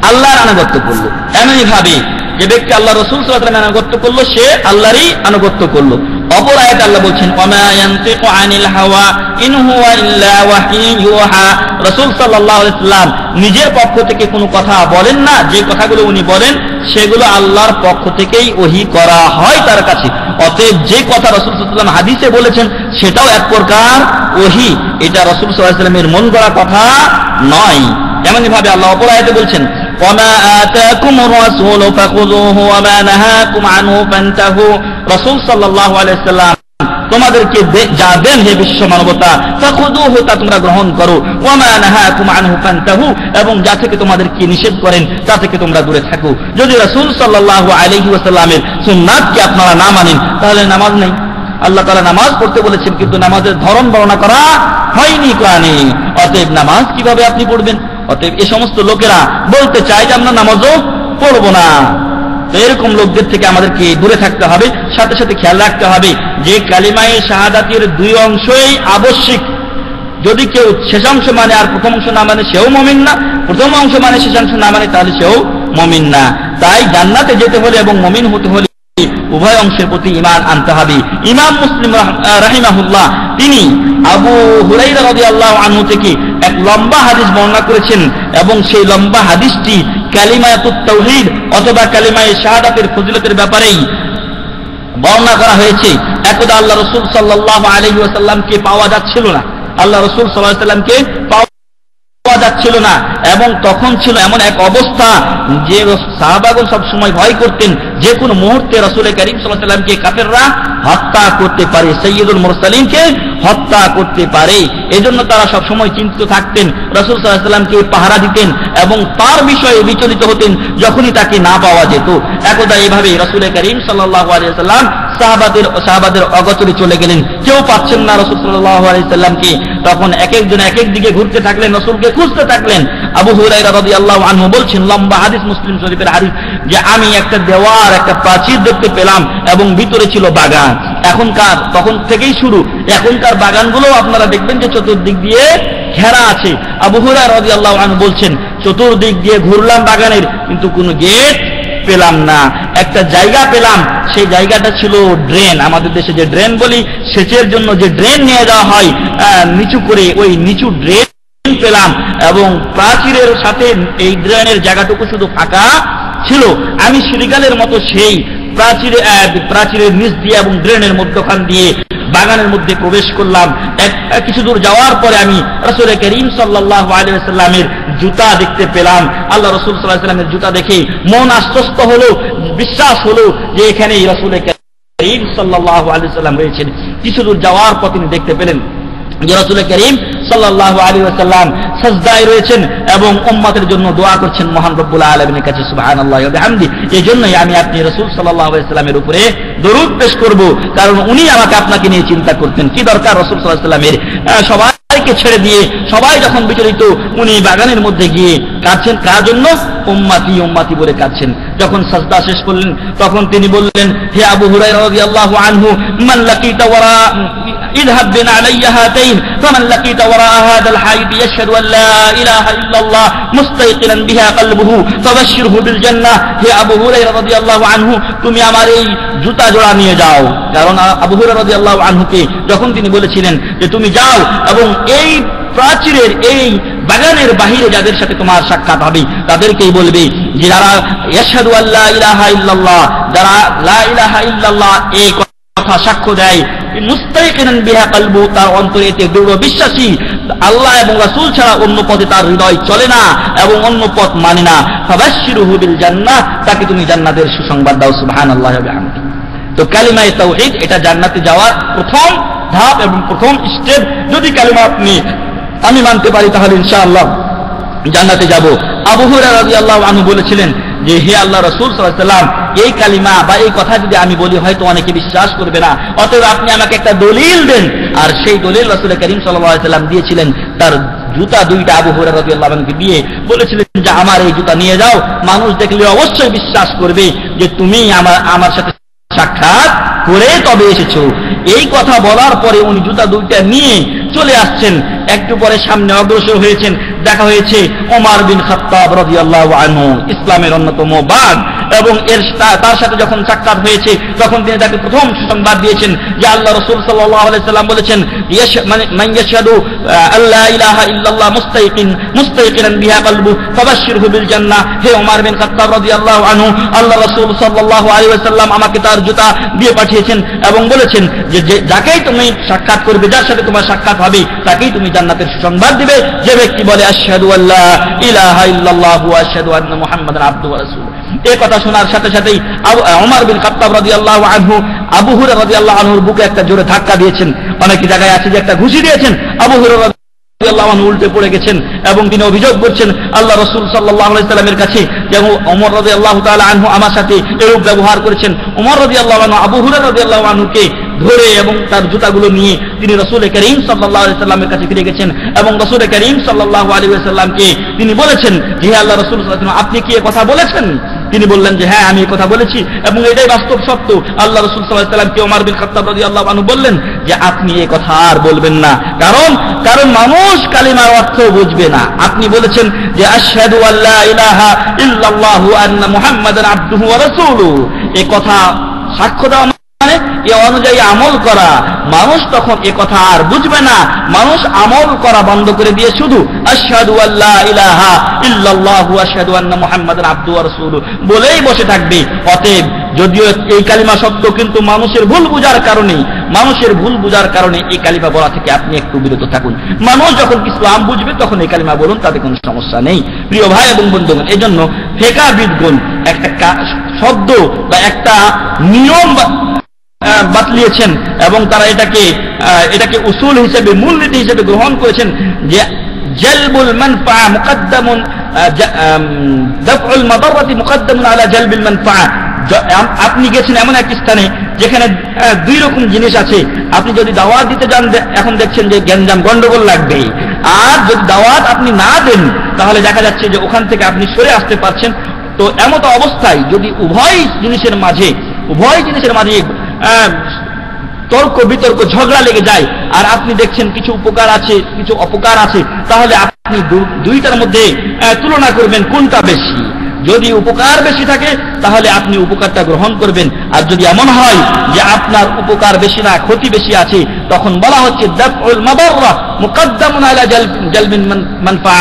আল্লাহর আনুগত্য করলো। এমনই ভাবে যে ব্যক্তি আল্লাহ রাসূল সাল্লাল্লাহু আলাইহি ওয়াসাল্লামের আনুগত্য করলো সে আল্লাহরই আনুগত্য করলো। অপর আয়াতে আল্লাহ বলছেন ওয়ামা ইয়ানতিকু আনিল হাওয়া ইন হুয়া ইল্লা ওয়াহয়ুন ইউহা। রাসূল সাল্লাল্লাহু আলাইহি ওয়াসাল্লাম নিজের পক্ষ থেকে কোনো কথা বলেন না, যে কথাগুলো উনি বলেন সেগুলো আল্লাহর পক্ষ থেকেই ওহী করা হয় তার কাছে। অতএব যে কথা রাসূল সাল্লাল্লাহু আলাইহি ওয়াসাল্লাম হাদিসে বলেছেন সেটাও এক প্রকার ওহী, এটা রাসূল সাল্লাল্লাহু আলাইহি ওয়াসাল্লামের মন গড়া কথা নয়। এমনই ভাবে আল্লাহ অপর আয়াতে বলছেন ওয়ামা আতাকুমুর রাসূলু ফাখুযুহু ওয়ামা নাহাকুম আনহু ফান্তাহু। রাসূল সাল্লাল্লাহু আলাইহি ওয়াসাল্লাম তোমাদেরকে যা দেন হে বিশ্ব মানবতা ফাখুযুহু তা তোমরা গ্রহণ করো, ওয়া মা নাহাকুম আনহু ফান্তাহু এবং যা থেকে তোমাদেরকে নিষেধ করেন তা থেকে তোমরা দূরে থাকো। যদি রাসূল সাল্লাল্লাহু আলাইহি ওয়াসাল্লামের সুন্নাতকে আপনারা না মানেন তাহলে নামাজ নেই। আল্লাহ তাআলা নামাজ পড়তে বলেছেন কিন্তু নামাজের ধরন বর্ণনা করা হয়নি কোরআনে। অতএব নামাজ কিভাবে আপনি পড়বেন? অতএব এই সমস্ত লোকেরা বলতে চায় যে আমরা নামাজও পড়বো না। তো এরকম লোকদের থেকে আমাদেরকে দূরে থাকতে হবে। সাথে সাথে খেয়াল রাখতে হবে যে কালিমায়ে শাহাদাতের দুই অংশই আবশ্যিক। যদি কেউ শেষাংশ মানে আর প্রথম অংশ না মানে সেও মুমিন না, প্রথম অংশ মানে শেষাংশ না মানে তাহলে সেও মুমিন না। তাই জান্নাতে যেতে হলে এবং মুমিন হতে হলে উভয় অংশের প্রতি ঈমান আনতে হবে। ইমাম মুসলিম রাহিমাহুল্লাহ তিনি আবু হুরায়রা রাদিয়াল্লাহু আনহু থেকে এক লম্বা হাদিস বর্ণনা করেছেন এবং সেই লম্বা হাদিসটি কালিমাতুত তাওহীদ অথবা কালিমায়ে শাহাদাতের ফজিলতের ব্যাপারেই বর্ণনা করা হয়েছে। একদা আল্লাহ রাসূল সাল্লাল্লাহু আলাইহি ওয়াসাল্লামকে পাওয়া যাচ্ছিল না, আল্লাহ রাসূল সাল্লাল্লাহু আলাইহি ওয়াসাল্লামকে পাওয়া যাচ্ছিল না এবং তখন ছিল এমন এক অবস্থা যে সাহাবাগণ সব সময় ভয় করতেন যে কোনো মুহূর্তে রাসূল করিম সাল্লাল্লাহু আলাইহি ওয়াসাল্লামকে কাফেররা হত্যা করতে পারে, সাইয়্যিদুল মুরসালিনকে হত্যা করতে পারে। এজন্য তারা সব সময় চিন্তিত থাকতেন, রাসূল সাল্লাল্লাহু আলাইহি ওয়াসাল্লামকে পাহারা দিতেন এবং তার বিষয়ে বিচলিত হতেন যখনই তাকে না পাওয়া যেত। একদা এইভাবে রাসূল করিম সাল্লাল্লাহু আলাইহি ওয়াসাল্লাম সাহাবাদের অগোচরে চলে গেলেন, কেউ পাচ্ছেন না রাসূল সাল্লাল্লাহু আলাইহি ওয়াসাল্লামকে। তখন এক একজন এক এক দিকে ঘুরতে থাকলেন, রাসূলকে খুঁজতে থাকলেন। আবু হুরায়রা রাদিয়াল্লাহু আনহু বলছেন, লম্বা হাদিস, মুসলিম শরীফের হাদিস, যে আমি একটা দেওয়াল, একটা প্রাচীর দেখতে পেলাম এবং ভিতরে ছিল বাগান। তখন থেকেই শুরু, এখনকার বাগানগুলো আপনারা দেখবেন যে চতুর্দিক দিয়ে ঘেরা আছে। আবু হুরায়রা রাদিয়াল্লাহু আনহু বলছেন, চতুর্দিক দিয়ে ঘুরলাম বাগানের কিন্তু কোনো গেট পেলাম না। একটা জায়গা পেলাম, সেই জায়গাটা ছিল ড্রেন। আমাদের দেশে যে ড্রেন বলি, সেচের জন্য যে ড্রেন নিয়ে যাওয়া হয় নিচু করে, ওই নিচু ড্রেন পেলাম এবং প্রাচীরের এই ড্রেনের জায়গাটুকু শুধু ফাঁকা ছিল। আমি শ্রীগালের মতো সেই প্রাচীরের নিচ দিয়ে এবং ড্রেনের মধ্যখান দিয়ে বাগানের মধ্যে প্রবেশ করলাম। কিছু দূর যাওয়ার পরে আমি রাসূল করিম সাল্লাল্লাহু আলাইহি ওয়াসাল্লামের জুতা দেখতে পেলাম। আল্লাহ রাসূল সাল্লাল্লাহু আলাইহি ওয়াসাল্লামের জুতা দেখে মন আশ্বস্ত হলো, বিশ্বাস হলো যে এখানেই রাসূল করিম সাল্লাল্লাহু আলাইহি ওয়াসাল্লাম রয়েছেন। কিছু দূর যাওয়ার পর তিনি দেখতে পেলেন যে রাসূল করিম সাল্লাল্লাহু আলাইহি ওয়াসাল্লাম সাজদায় রয়েছেন এবং উম্মতের জন্য দোয়া করছেন মহান রব্বুল আলামিনের কাছে, সুবহানাল্লাহি ওয়া বিহামদি। এজন্যই আমি আপনি রাসূল সাল্লাল্লাহু আলাইহি ওয়াসাল্লামের উপরে দরুদ পেশ করব, কারণ উনি আমাকে আপনাকে নিয়ে চিন্তা করতেন। কি দরকার রাসূল সাল্লাল্লাহু আলাইহি ওয়াসাল্লামের সবাইকে ছেড়ে দিয়ে, সবাই যখন বিচলিত, উনি বাগানের মধ্যে গিয়ে কাঁদছেন। কার জন্য? উম্মতি উম্মতি বলে কাঁদছেন। যখন সাজদা শেষ করলেন তখন তিনি বললেন, হে আবু হুরায়রা রাদিয়াল্লাহু আনহু, মান লাকিতা ওয়ারা اذهب بنا علي هاتين فمن لقيت وراء هذا الحائط يشهد ان لا اله الا الله مستيقنا بها قلبه فبشره بالجنه। হে আবু হুরায়রা রাদিয়াল্লাহু আনহু, তুমি আমার এই জুতা জোড়া নিয়ে যাও। কারণ আবু হুরায়রা রাদিয়াল্লাহু আনহুকে যখন তিনি বলেছিলেন যে তুমি যাও এবং এই প্রাচীরের এই বাগানের বাহিরে যাদের সাথে তোমার সাক্ষাৎ হবে তাদেরকেই বলবে যে যারা ইয়াশহাদু আল্লা ইলাহা ইল্লাল্লাহ, যারা লা ইলাহা ইল্লাল্লাহ এই কথা সাক্ষ্য দেয়, মুস্তাইকিনান বিহা কলবু, তার অন্তরে এতে দৃঢ় বিশ্বাসী, আল্লাহ এবং রাসূল ছাড়া অন্য পথে তার হৃদয় চলে না এবং অন্য পথ মানে না, ফাবাশশিরহু বিল জান্নাহ, তাকে তুমি জান্নাতের সুসংবাদ দাও। সুবহানাল্লাহি ওয়া বিহামদিহি। তো কালিমায়ে তাওহীদ এটা জান্নাতে যাওয়ার প্রথম ধাপ এবং প্রথম স্টেপ। যদি কালিমা আমি মানতে পারি তাহলে ইনশাআল্লাহ জান্নাতে যাব। আবু হুরায়রা রাদিয়াল্লাহু আনহু বলেছিলেন যে হে আল্লাহ রাসূল সাল্লাল্লাহু আলাইহি ওয়াসাল্লাম, এই কালিমা বা এই কথা যদি আমি বলি হয়তো অনেকে বিশ্বাস করবে না, অতএব আপনি আমাকে একটা দলিল দেন। আর সেই দলিল রাসূল করিম সাল্লাল্লাহু আলাইহি ওয়াসাল্লাম দিয়েছিলেন তার জুতা দুইটা আবু হুরায়রা রাদিয়াল্লাহু আনহুকে দিয়ে বলেছিলেন যে আমার এই জুতা নিয়ে যাও, মানুষ দেখলে অবশ্যই বিশ্বাস করবে যে তুমি আমার সাথে সাক্ষাৎ করে তবে এসেছো। এই কথা বলার পরে উনি জুতা দুইটা নিয়ে চলে আসছেন। একটু পরে সামনে অগ্রসর হয়েছেন, দেখা হয়েছে ওমর বিন খাত্তাব রাদিয়াল্লাহু আনহু, ইসলামের অন্যতম বাঘ, এবং তার সাথে যখন সাক্ষাৎ হয়েছে তখন তিনি তাকে প্রথম সুসংবাদ দিয়েছেন যে আল্লাহ রাসূল সাল্লাল্লাহু আলাইহি সাল্লাম বলেছেন, মান ইয়াশহাদু আল্লা ইলাহা ইল্লাল্লাহ মুস্তাইকিনান বিহা কলবু ফাবাশশিরহু বিল জান্নাহ। হে ওমর বিন খাত্তাব রাদিয়াল্লাহু আনহু, আল্লাহ রাসূল সাল্লাল্লাহু আলাইহি ওয়াসাল্লাম আমাকে তার জুতা দিয়ে পাঠিয়েছেন এবং বলেছেন যে যাকেই তুমি সাক্ষাৎ করবে, যার সাথে তোমার সাক্ষাৎ হবে, তাকেই তুমি জান্নাতের সুসংবাদ দিবে। যে ব্যক্তি বলে আশহাদু আল্লা ইলাহা ইল্লাল্লাহ ওয়া আশহাদু আন্না মুহাম্মাদান আবদুহু ওয়া রাসূলুহু। এই কথা শোনার সাথে সাথেই ওমর বিন খাত্তাব রাদিয়াল্লাহু আনহু আবু হুরায়রা রাদিয়াল্লাহু আনহুর বুকে একটা জোরে ধাক্কা দিয়েছেন। অনেক জায়গায় আছে যে একটা ঘুষি দিয়েছেন। আবু হুরায়রা রাদিয়াল্লাহু আনহু উল্টে পড়ে গেছেন এবং তিনি অভিযোগ করছেন আল্লাহ রাসূল সাল্লাল্লাহু আলাইহি সাল্লামের কাছে যে ওমর রাদিয়াল্লাহু তাআলা আনহু আমার সাথে এরূপ ব্যবহার করেছেন। ওমর রাদিয়াল্লাহু আনহু আবু হুরায়রা রাদিয়াল্লাহু আনহুকে ধরে এবং তার জুতাগুলো নিয়ে তিনি রাসূল করিম সাল্লাল্লাহু আলাইহি সাল্লামের কাছে ফিরে গেছেন এবং রাসূল করিম সাল্লাল্লাহু আলাইহি সাল্লামকে তিনি বলেছেন যে হে আল্লাহ রাসূল সাল্লাল্লাহু আলাইহি ওয়াসাল্লাম, আপনি কি এই কথা বলেছেন? তিনি বললেন যে হ্যাঁ, আমি এই কথা বলেছি এবং এটাই বাস্তব সত্য। আল্লাহ রাসূল সাল্লাল্লাহু আলাইহি ওয়াসাল্লামকে ওমর বিন খাত্তাব রাদিয়াল্লাহু আনহু বললেন যে আপনি এই কথা আর বলবেন না, কারণ মানুষ কালিমার অর্থ বুঝবে না। আপনি বলেছেন যে আশহাদু আল্লা ইলাহা ইল্লাল্লাহু আন্না মুহাম্মাদান আবদুহু ওয়া রাসূলুহু, এই কথা সাক্ষ্য দেওয়া মানে এ অনুযায়ী আমল করা। মানুষ তখন এ কথা আর বুঝবে না, মানুষ আমল করা বন্ধ করে দিয়ে শুধু আশহাদু আল্লা ইলাহা ইল্লাল্লাহু আশহাদু আন্না মুহাম্মাদান আবদুহু ওয়া রাসূলুহু বলেই বসে থাকবে। অতএব যদিও এই কালিমা সত্য, কিন্তু মানুষের ভুল বুঝার কারণে এই কালিমা বলা থেকে আপনি একটু বিরত থাকুন। মানুষ যখন ইসলাম বুঝবে তখন এই কালিমা বলুন, তাতে কোনো সমস্যা নেই। প্রিয় ভাই এবং বন্ধুগণ, এজন্য ফিকহবিদগণ একটা শব্দ বা একটা নিয়ম বাতলিয়েছেন এবং তারা এটাকে উসুল হিসেবে, মূলনীতি হিসেবে গ্রহণ করেছেন যে জালবুল মানফা মুকদ্দামুন দাফউল মাদাররাতি মুকদ্দামুন আলা জালবিল মানফা। আপনি গেছেন এমন এক স্থানে যেখানে দুই রকম জিনিস আছে। আপনি যদি দাওয়াত দিতে যান, এখন দেখছেন যে গ্যাঞ্জাম গন্ডগোল লাগবে, আর যদি দাওয়াত আপনি না দেন তাহলে দেখা যাচ্ছে যে ওখান থেকে আপনি সরে আসতে পারছেন। তো এমতো অবস্থায় যদি উভয় জিনিসের মাঝে তর্ক বিতর্ক ঝগড়া লেগে যায় আর আপনি দেখছেন কিছু উপকার আছে কিছু অপকার আছে, তাহলে আপনি দুইটার মধ্যে তুলনা করবেন কোনটা বেশি। যদি উপকার বেশি থাকে তাহলে আপনি উপকারটা গ্রহণ করবেন, আর যদি এমন হয় যে আপনার উপকার বেশি না ক্ষতি বেশি আছে, তখন বলা হচ্ছে দাফউল মাদাররা মুকদ্দামুন আলা জালবিন মানফা।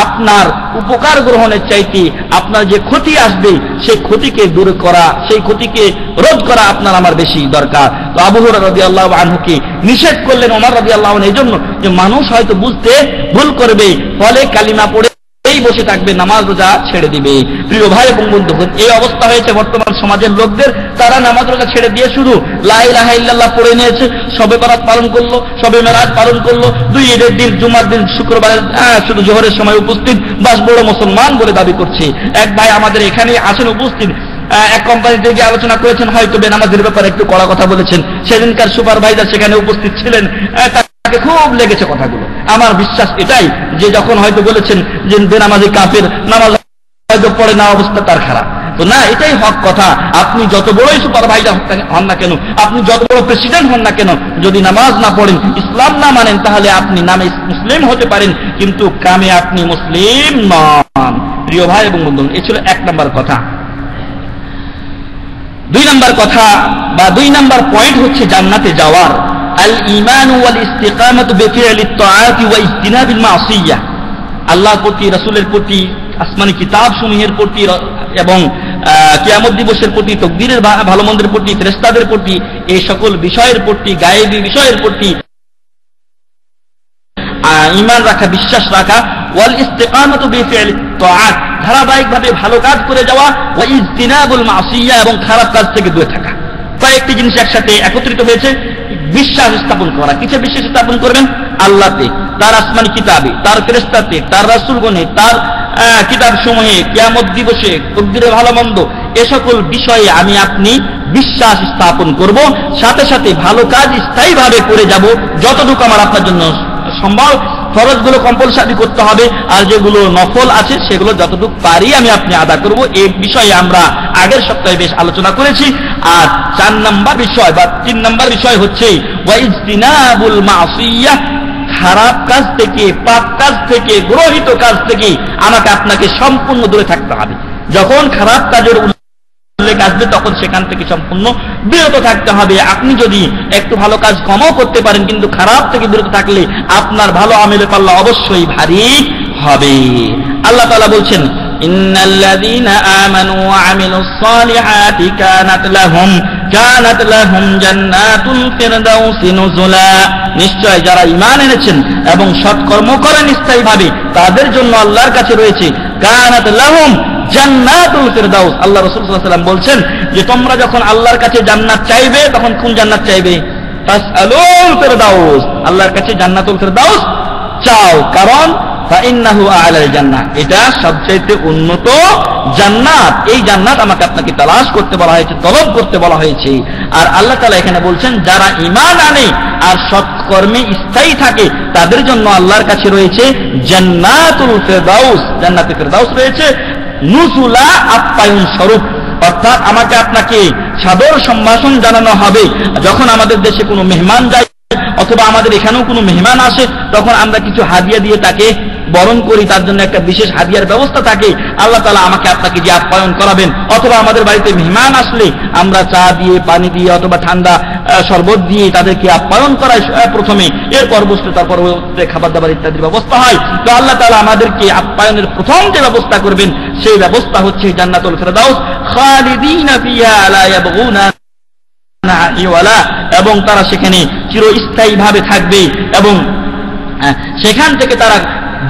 আপনার উপকার গ্রহণের চাইতে আপনার যে ক্ষতি আসবে সেই ক্ষতিকে দূর করা, সেই ক্ষতিকে রোধ করা আপনার আমার বেশি দরকার। তো আবু হুরায়রা রাদিয়াল্লাহু আনহুকে নিষেধ করলেন ওমর রাদিয়াল্লাহু আনহু, এই জন্য যে মানুষ হয়তো বুঝতে ভুল করবে, ফলে কালিমা পড়ে বসে থাকবে, নামাজ রোজা ছেড়ে দিবে। প্রিয় ভাই এবং বন্ধুগণ, এই অবস্থা হয়েছে বর্তমান সমাজের লোকদের। তারা নামাজ রোজা ছেড়ে দিয়ে শুধু লা ইলাহা ইল্লাল্লাহ পড়ে নিয়েছে, শবে বরাত পালন করলো, শবে মেরাজ পালন করলো, দুই ঈদের দিন, জুমার দিন, শুক্রবারের শুধু জোহরের সময় উপস্থিত, বাস বড় মুসলমান বলে দাবি করছে। এক ভাই আমাদের এখানে আসেন উপস্থিত, এক কোম্পানিতে গিয়ে আলোচনা করেছেন, হয়তো বেনামাজের ব্যাপারে একটু কড়া কথা বলেছেন। সেদিনকার সুপারভাইজার সেখানে উপস্থিত ছিলেন, খুব লেগেছে কথাগুলো। আমার বিশ্বাস এটাই যে যখন হয়তো বলেছেন যে বেনামাজি কাফের, নামাজ হয়তো পড়ে না, অবস্থা তার খারাপ। তো না, এটাই হক কথা। আপনি যত বড়ই সুপারভাইজার হন না কেন, আপনি যত বড় প্রেসিডেন্ট হন না কেন, যদি নামাজ না পড়েন, ইসলাম না মানেন, তাহলে আপনি নামে মুসলিম হতে পারেন কিন্তু কামে আপনি মুসলিম নন। প্রিয় ভাই এবং বন্ধু, এ ছিল 1 নম্বর কথা। 2 নম্বর কথা বা 2 নম্বর পয়েন্ট হচ্ছে জান্নাতে যাওয়ার। আল ঈমানু ওয়াল ইস্তিকামাতু বিফি'লিত তাআতি ওয়া ইজতিনাবিল মাসিয়াহ। আল্লাহর প্রতি, রাসূলের প্রতি, আসমানি কিতাব সমূহের প্রতি এবং কিয়ামত দিবসের প্রতি, তাকদীরের ভালো মন্দের প্রতি, ফেরেশতাদের প্রতি, এই সকল বিষয়ের প্রতি, গায়েবী বিষয়ের প্রতি ঈমান রাখা, বিশ্বাস রাখা। ওয়াল ইস্তিকামাতু বিফি'লিত তাআত, ধারাবাহিকভাবে ভালো কাজ করে যাওয়া। ওয়া ইজতিনাবুল মাসিয়াহ, এবং খারাপ কাজ থেকে দূরে থাকা। কয়েকটি জিনিস একসাথে একত্রিত হয়েছে। বিশ্বাস স্থাপন করা। কিসে বিশ্বাস স্থাপন করবেন? আল্লাহতে, তার আসমানি কিতাবে, তার ফেরেশতাতে, তার রাসূলগণে, তার কিতাব সমূহে, কিয়ামত দিবসে, তাকদীরের ভালো মন্দ, এ সকল বিষয়ে আমি আপনি বিশ্বাস স্থাপন করব। সাথে সাথে ভালো কাজ স্থায়ীভাবে করে যাব, যতটুকু আমার আপনার জন্য সম্ভব। ফরজগুলো কম্পালসারি করতে হবে, আর যেগুলো নফল আছে সেগুলো যতটুকু পারি আমি আপনি আদা করব। এই বিষয়ে আমরা আগের সপ্তাহে বেশ আলোচনা করেছি। আর 4 নম্বর বিষয় বা 3 নম্বর বিষয় হচ্ছে ওয়া ইজতিনাবুল মাসিয়াহ, খারাপ কাজ থেকে, পাপ কাজ থেকে, গ্রহিত কাজ থেকে আমাকে আপনাকে সম্পূর্ণ দূরে থাকতে হবে। যখন খারাপ কাজের উল্লেখ আসবে তখন সেখান থেকে সম্পূর্ণ বিরত থাকতে হবে। আপনি যদি একটু ভালো কাজ কমও করতে পারেন, কিন্তু খারাপ থেকে বিরত থাকলে আপনার ভালো আমলে পাল্লা অবশ্যই ভারী হবে। আল্লাহ তাআলা বলছেন, ইন্নাল্লাযীনা আমানু ওয়া আমিলুস সালিহাতি কানাত লাহুম জান্নাতুল ফিরদাউসি নুজুলা। নিশ্চয় যারা ঈমান এনেছেন এবং সৎকর্ম করেন স্থায়ীভাবে, তাদের জন্য আল্লাহর কাছে রয়েছে কানাত লাহুম জান্নাতুল ফিরদাউস। আল্লাহ রাসূল সাল্লাল্লাহু আলাইহি ওয়াসাল্লাম বলছেন যে তোমরা যখন আল্লাহর কাছে জান্নাত চাইবে তখন কোন জান্নাত চাইবে? ফাসআলুল ফিরদাউস, আল্লাহর কাছে জান্নাতুল ফিরদাউস চাও, কারণ ফাইন্নাহু আ'লাল জান্নাহ, এটা সবচেয়ে উন্নত জান্নাত। এই জান্নাত আমাকে আপনাকে তালাশ করতে বলা হয়েছে, তলব করতে বলা হয়েছে। আর আল্লাহ তাআলা এখানে বলছেন যারা ঈমান আনে আর সৎকর্মে স্থায়ী থাকে তাদের জন্য আল্লাহর কাছে রয়েছে জান্নাতুল ফিরদাউস, জান্নাতুল ফিরদাউস রয়েছে নুজুলা, আপ্যায়ন স্বরূপ। অর্থাৎ আমাকে আপনাকে সাদর সম্ভাষণ জানানো হবে যখন আমাদের দেশে কোনো মেহমান যায় অথবা আমাদের এখানেও কোনো মেহমান আসে, তখন আমরা কিছু হাদিয়া দিয়ে তাকে বরণ করি, তার জন্য একটা বিশেষ হাদিয়ার ব্যবস্থা থাকে। আল্লাহ তাআলা আমাকে আপনাকে যে আপ্যায়ন করাবেন, অথবা আমাদের বাড়িতে মেহমান আসলে আমরা চা দিয়ে, পানি দিয়ে অথবা ঠান্ডা শরবত দিয়ে তাদেরকে আপ্যায়ন করাই প্রথমে, এরপর বসলে তারপর খাবার দাবার ইত্যাদির ব্যবস্থা হয়। তো আল্লাহ তাআলা আমাদেরকে আপ্যায়নের প্রথম যে ব্যবস্থা করবেন সেই ব্যবস্থা হচ্ছে জান্নাতুল ফিরদাউস, খালিদিনা ফিহা লা ইয়াবগুনা আনহা, এবং তারা সেখানে চিরস্থায়ী ভাবে থাকবে এবং সেখান থেকে তারা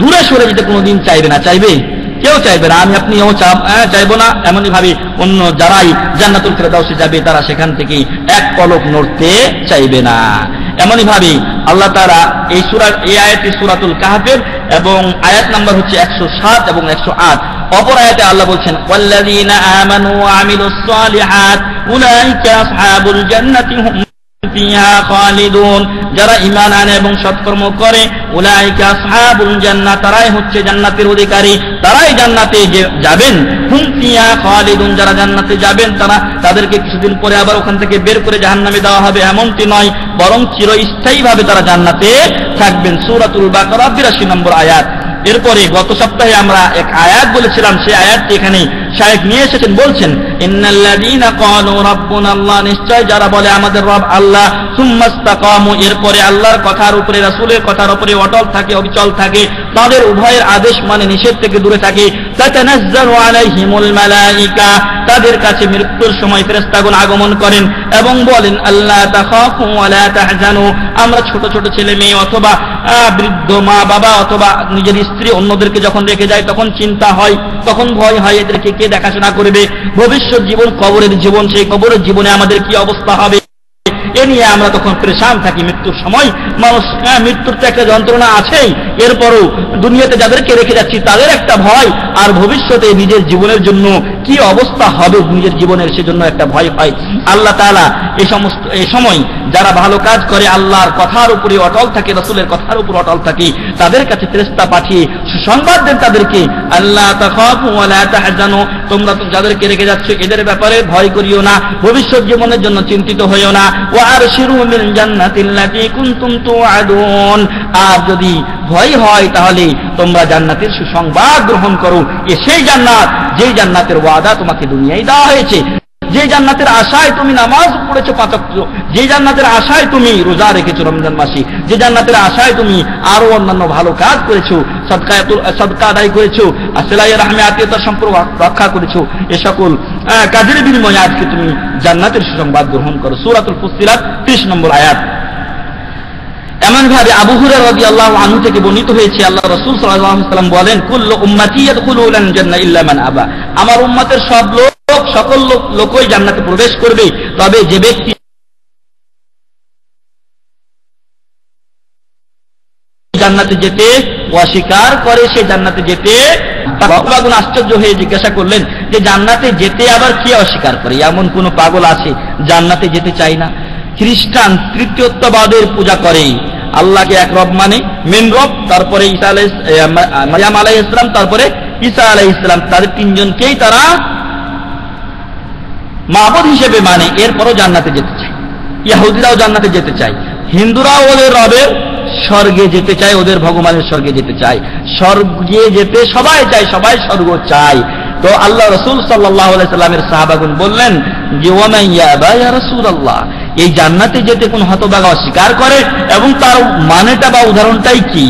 দূরে সরে যেতে কোনোদিন চাইবে না। চাইবে? কেউ চাইবে না, আমি আপনিও চাইবো না। এমনই ভাবে অন্য যারাই জান্নাতুল ফিরদাউসে যাবে তারা সেখান থেকে এক পলক নড়তে চাইবে না। এমনই ভাবে আল্লাহ তাআলা এই আয়াতটি সূরাতুল কাহফের এবং আয়াত নাম্বার হচ্ছে 107 এবং 108। অপর আয়াতে আল্লাহ বলছেন ওয়াল্লাযীনা আমানু ওয়া আমিলুস সালিহাত উলাইকা আসহাবুল জান্নাতি হুম ফিহা খালিদুন, যারা ঈমান আনে এবং সৎকর্ম করে উলাইকা আসহাবুল জান্নাহ, তারাই হচ্ছে জান্নাতের অধিকারী, তারাই জান্নাতে যাবেন। হুম ফিহা খালিদুন, যারা জান্নাতে যাবেন তাদেরকে কিছুদিন পরে আবার ওখান থেকে বের করে জাহান্নামে দেওয়া হবে এমনটি নয়, বরং চিরস্থায়ীভাবে তারা জান্নাতে থাকবেন। সূরাতুল বাকারা 82 নম্বর আয়াত। এরপরে গত সপ্তাহে আমরা এক আয়াত বলেছিলাম, সেই আয়াতটি এখানে শায়েখ নিয়ে এসেছেন, বলছেন ইন্নাল্লাযীনা ক্বালু রাব্বুনাল্লাহ, নিশ্চয় যারা বলে আমাদের রব আল্লাহ, সুম্মাস্তাকামু, এরপরে আল্লাহর কথার উপরে রাসূলের কথার উপরে অটল থাকে, অবিচল থাকে, তাদের উভয়ের আদেশ মানে নিষেধ থেকে দূরে থাকে, তাতানাজ্জালু আলাইহিমুল মালায়েকা, তাদের কাছে মৃত্যুর সময় ফেরেশতাগণ আগমন করেন এবং বলেন আল্লাহ তাখাফু ওয়া লা তাহজানু, আমরা ছোট ছোট ছেলে মেয়ে অথবা বৃদ্ধ মা বাবা অথবা নিজের স্ত্রী অন্যদেরকে যখন রেখে যায় তখন চিন্তা হয়, তখন ভয় হয় এদেরকে কে দেখাশোনা করবে, ভবিষ্যৎ জীবন কবরের জীবন, সেই কবরের জীবনে আমাদের কি অবস্থা হবে, এ নিয়ে আমরা তখন পরেশান থাকি। মৃত্যুর সময় মানুষ, মৃত্যুর তো একটা যন্ত্রণা আছেই, এরপরও দুনিয়াতে যাদেরকে রেখে যাচ্ছি তাদের একটা ভয়, আর ভবিষ্যতে নিজের জীবনের জন্য কি অবস্থা হবে নিজের জীবনের, সেজন্য একটা ভয় হয়। আল্লাহ তাআলা এই সময় যারা ভালো কাজ করে, আল্লাহর কথার উপরে অটল থাকে, রাসূলের কথার উপর অটল থাকে, তাদের কাছে ফেরেশতা পাঠিয়ে সুসংবাদ দেন তাদেরকে, আল্লাহ তাখাফু ওয়া লা তাহজানু, তোমরা যাদেরকে রেখে যাচ্ছ এদের ব্যাপারে ভয় করিও না, ভবিষ্যৎ জীবনের জন্য চিন্তিত হইও না। ওয়া আরশিরু মিন জান্নাতিল্লাতী কুনতুম তুআদুন, আর যদি ভয় হয় তাহলে তোমরা জান্নাতের সুসংবাদ গ্রহণ করো, সেই জান্নাত যেই জান্নাতের ওয়াদা তোমাকে দুনিয়ায় দেওয়া হয়েছে, যে জান্নাতের আশায় তুমি নামাজ পড়েছো 5 ওয়াক্ত, যে জান্নাতের আশায় তুমি রোজা রেখেছো রমজান মাসে, যে জান্নাতের আশায় তুমি আরো অন্যান্য ভালো কাজ করেছো, সাদকা আদায় করেছো, সিলায়ে রাহমে আত্মীয়তার সম্পর্ক রক্ষা করেছো, এ সকল কাজের বিনিময়ে আজকে তুমি জান্নাতের সুসংবাদ গ্রহণ করো। সূরাতুল ফুসসিলাত 30 নম্বর আয়াত। এমন ভাবে আবু হুরায়রা রাদিয়াল্লাহু আনহু থেকে বর্ণিত হয়েছে, আল্লাহ রাসূল সাল্লাল্লাহু আলাইহি ওয়াসাল্লাম বলেন কুল্লু উম্মতি ইয়াদখুলুল জান্নাহ ইল্লা মান আবা, আমার উম্মতের সব সকল লোকই জান্নাতে প্রবেশ করবে, তবে যে ব্যক্তি জান্নাতে যেতে অস্বীকার করে সে জান্নাতে যেতে, পাগল আশ্চর্য হয়ে জিজ্ঞাসা করলেন যে জান্নাতে যেতে আবার কি অস্বীকার করে? এমন কোন পাগল আছে জান্নাতে যেতে চায় না? খ্রিস্টান তৃতীয়ত্ববাদের পূজা করে, আল্লাহকে এক রব মানে, মেন রব, তারপরে মারিয়াম আলাইহিস সালাম, তারপরে ঈসা আলাইহিস সালাম, তাদের তিনজনকেই তারা মাবুদ হিসেবে মানে, এরপরও জান্নাতে যেতে চায়। ইহুদিরাও জান্নাতে যেতে চায়, হিন্দুরাও ওদের রবের স্বর্গে যেতে চায়, ওদের ভগবানের স্বর্গে যেতে চায়, স্বর্গে যেতে সবাই চায়, সবাই স্বর্গ চায়। তো আল্লাহ রাসূল সাল্লাল্লাহু আলাইহি সাল্লামের সাহাবাগণ বললেন যে ওয়া মান ইয়াবা ইয়া রাসূলুল্লাহ, এই জান্নাতে যেতে কোন হতভাগা অস্বীকার করে এবং তার মানেটা বা উদাহরণটাই কি?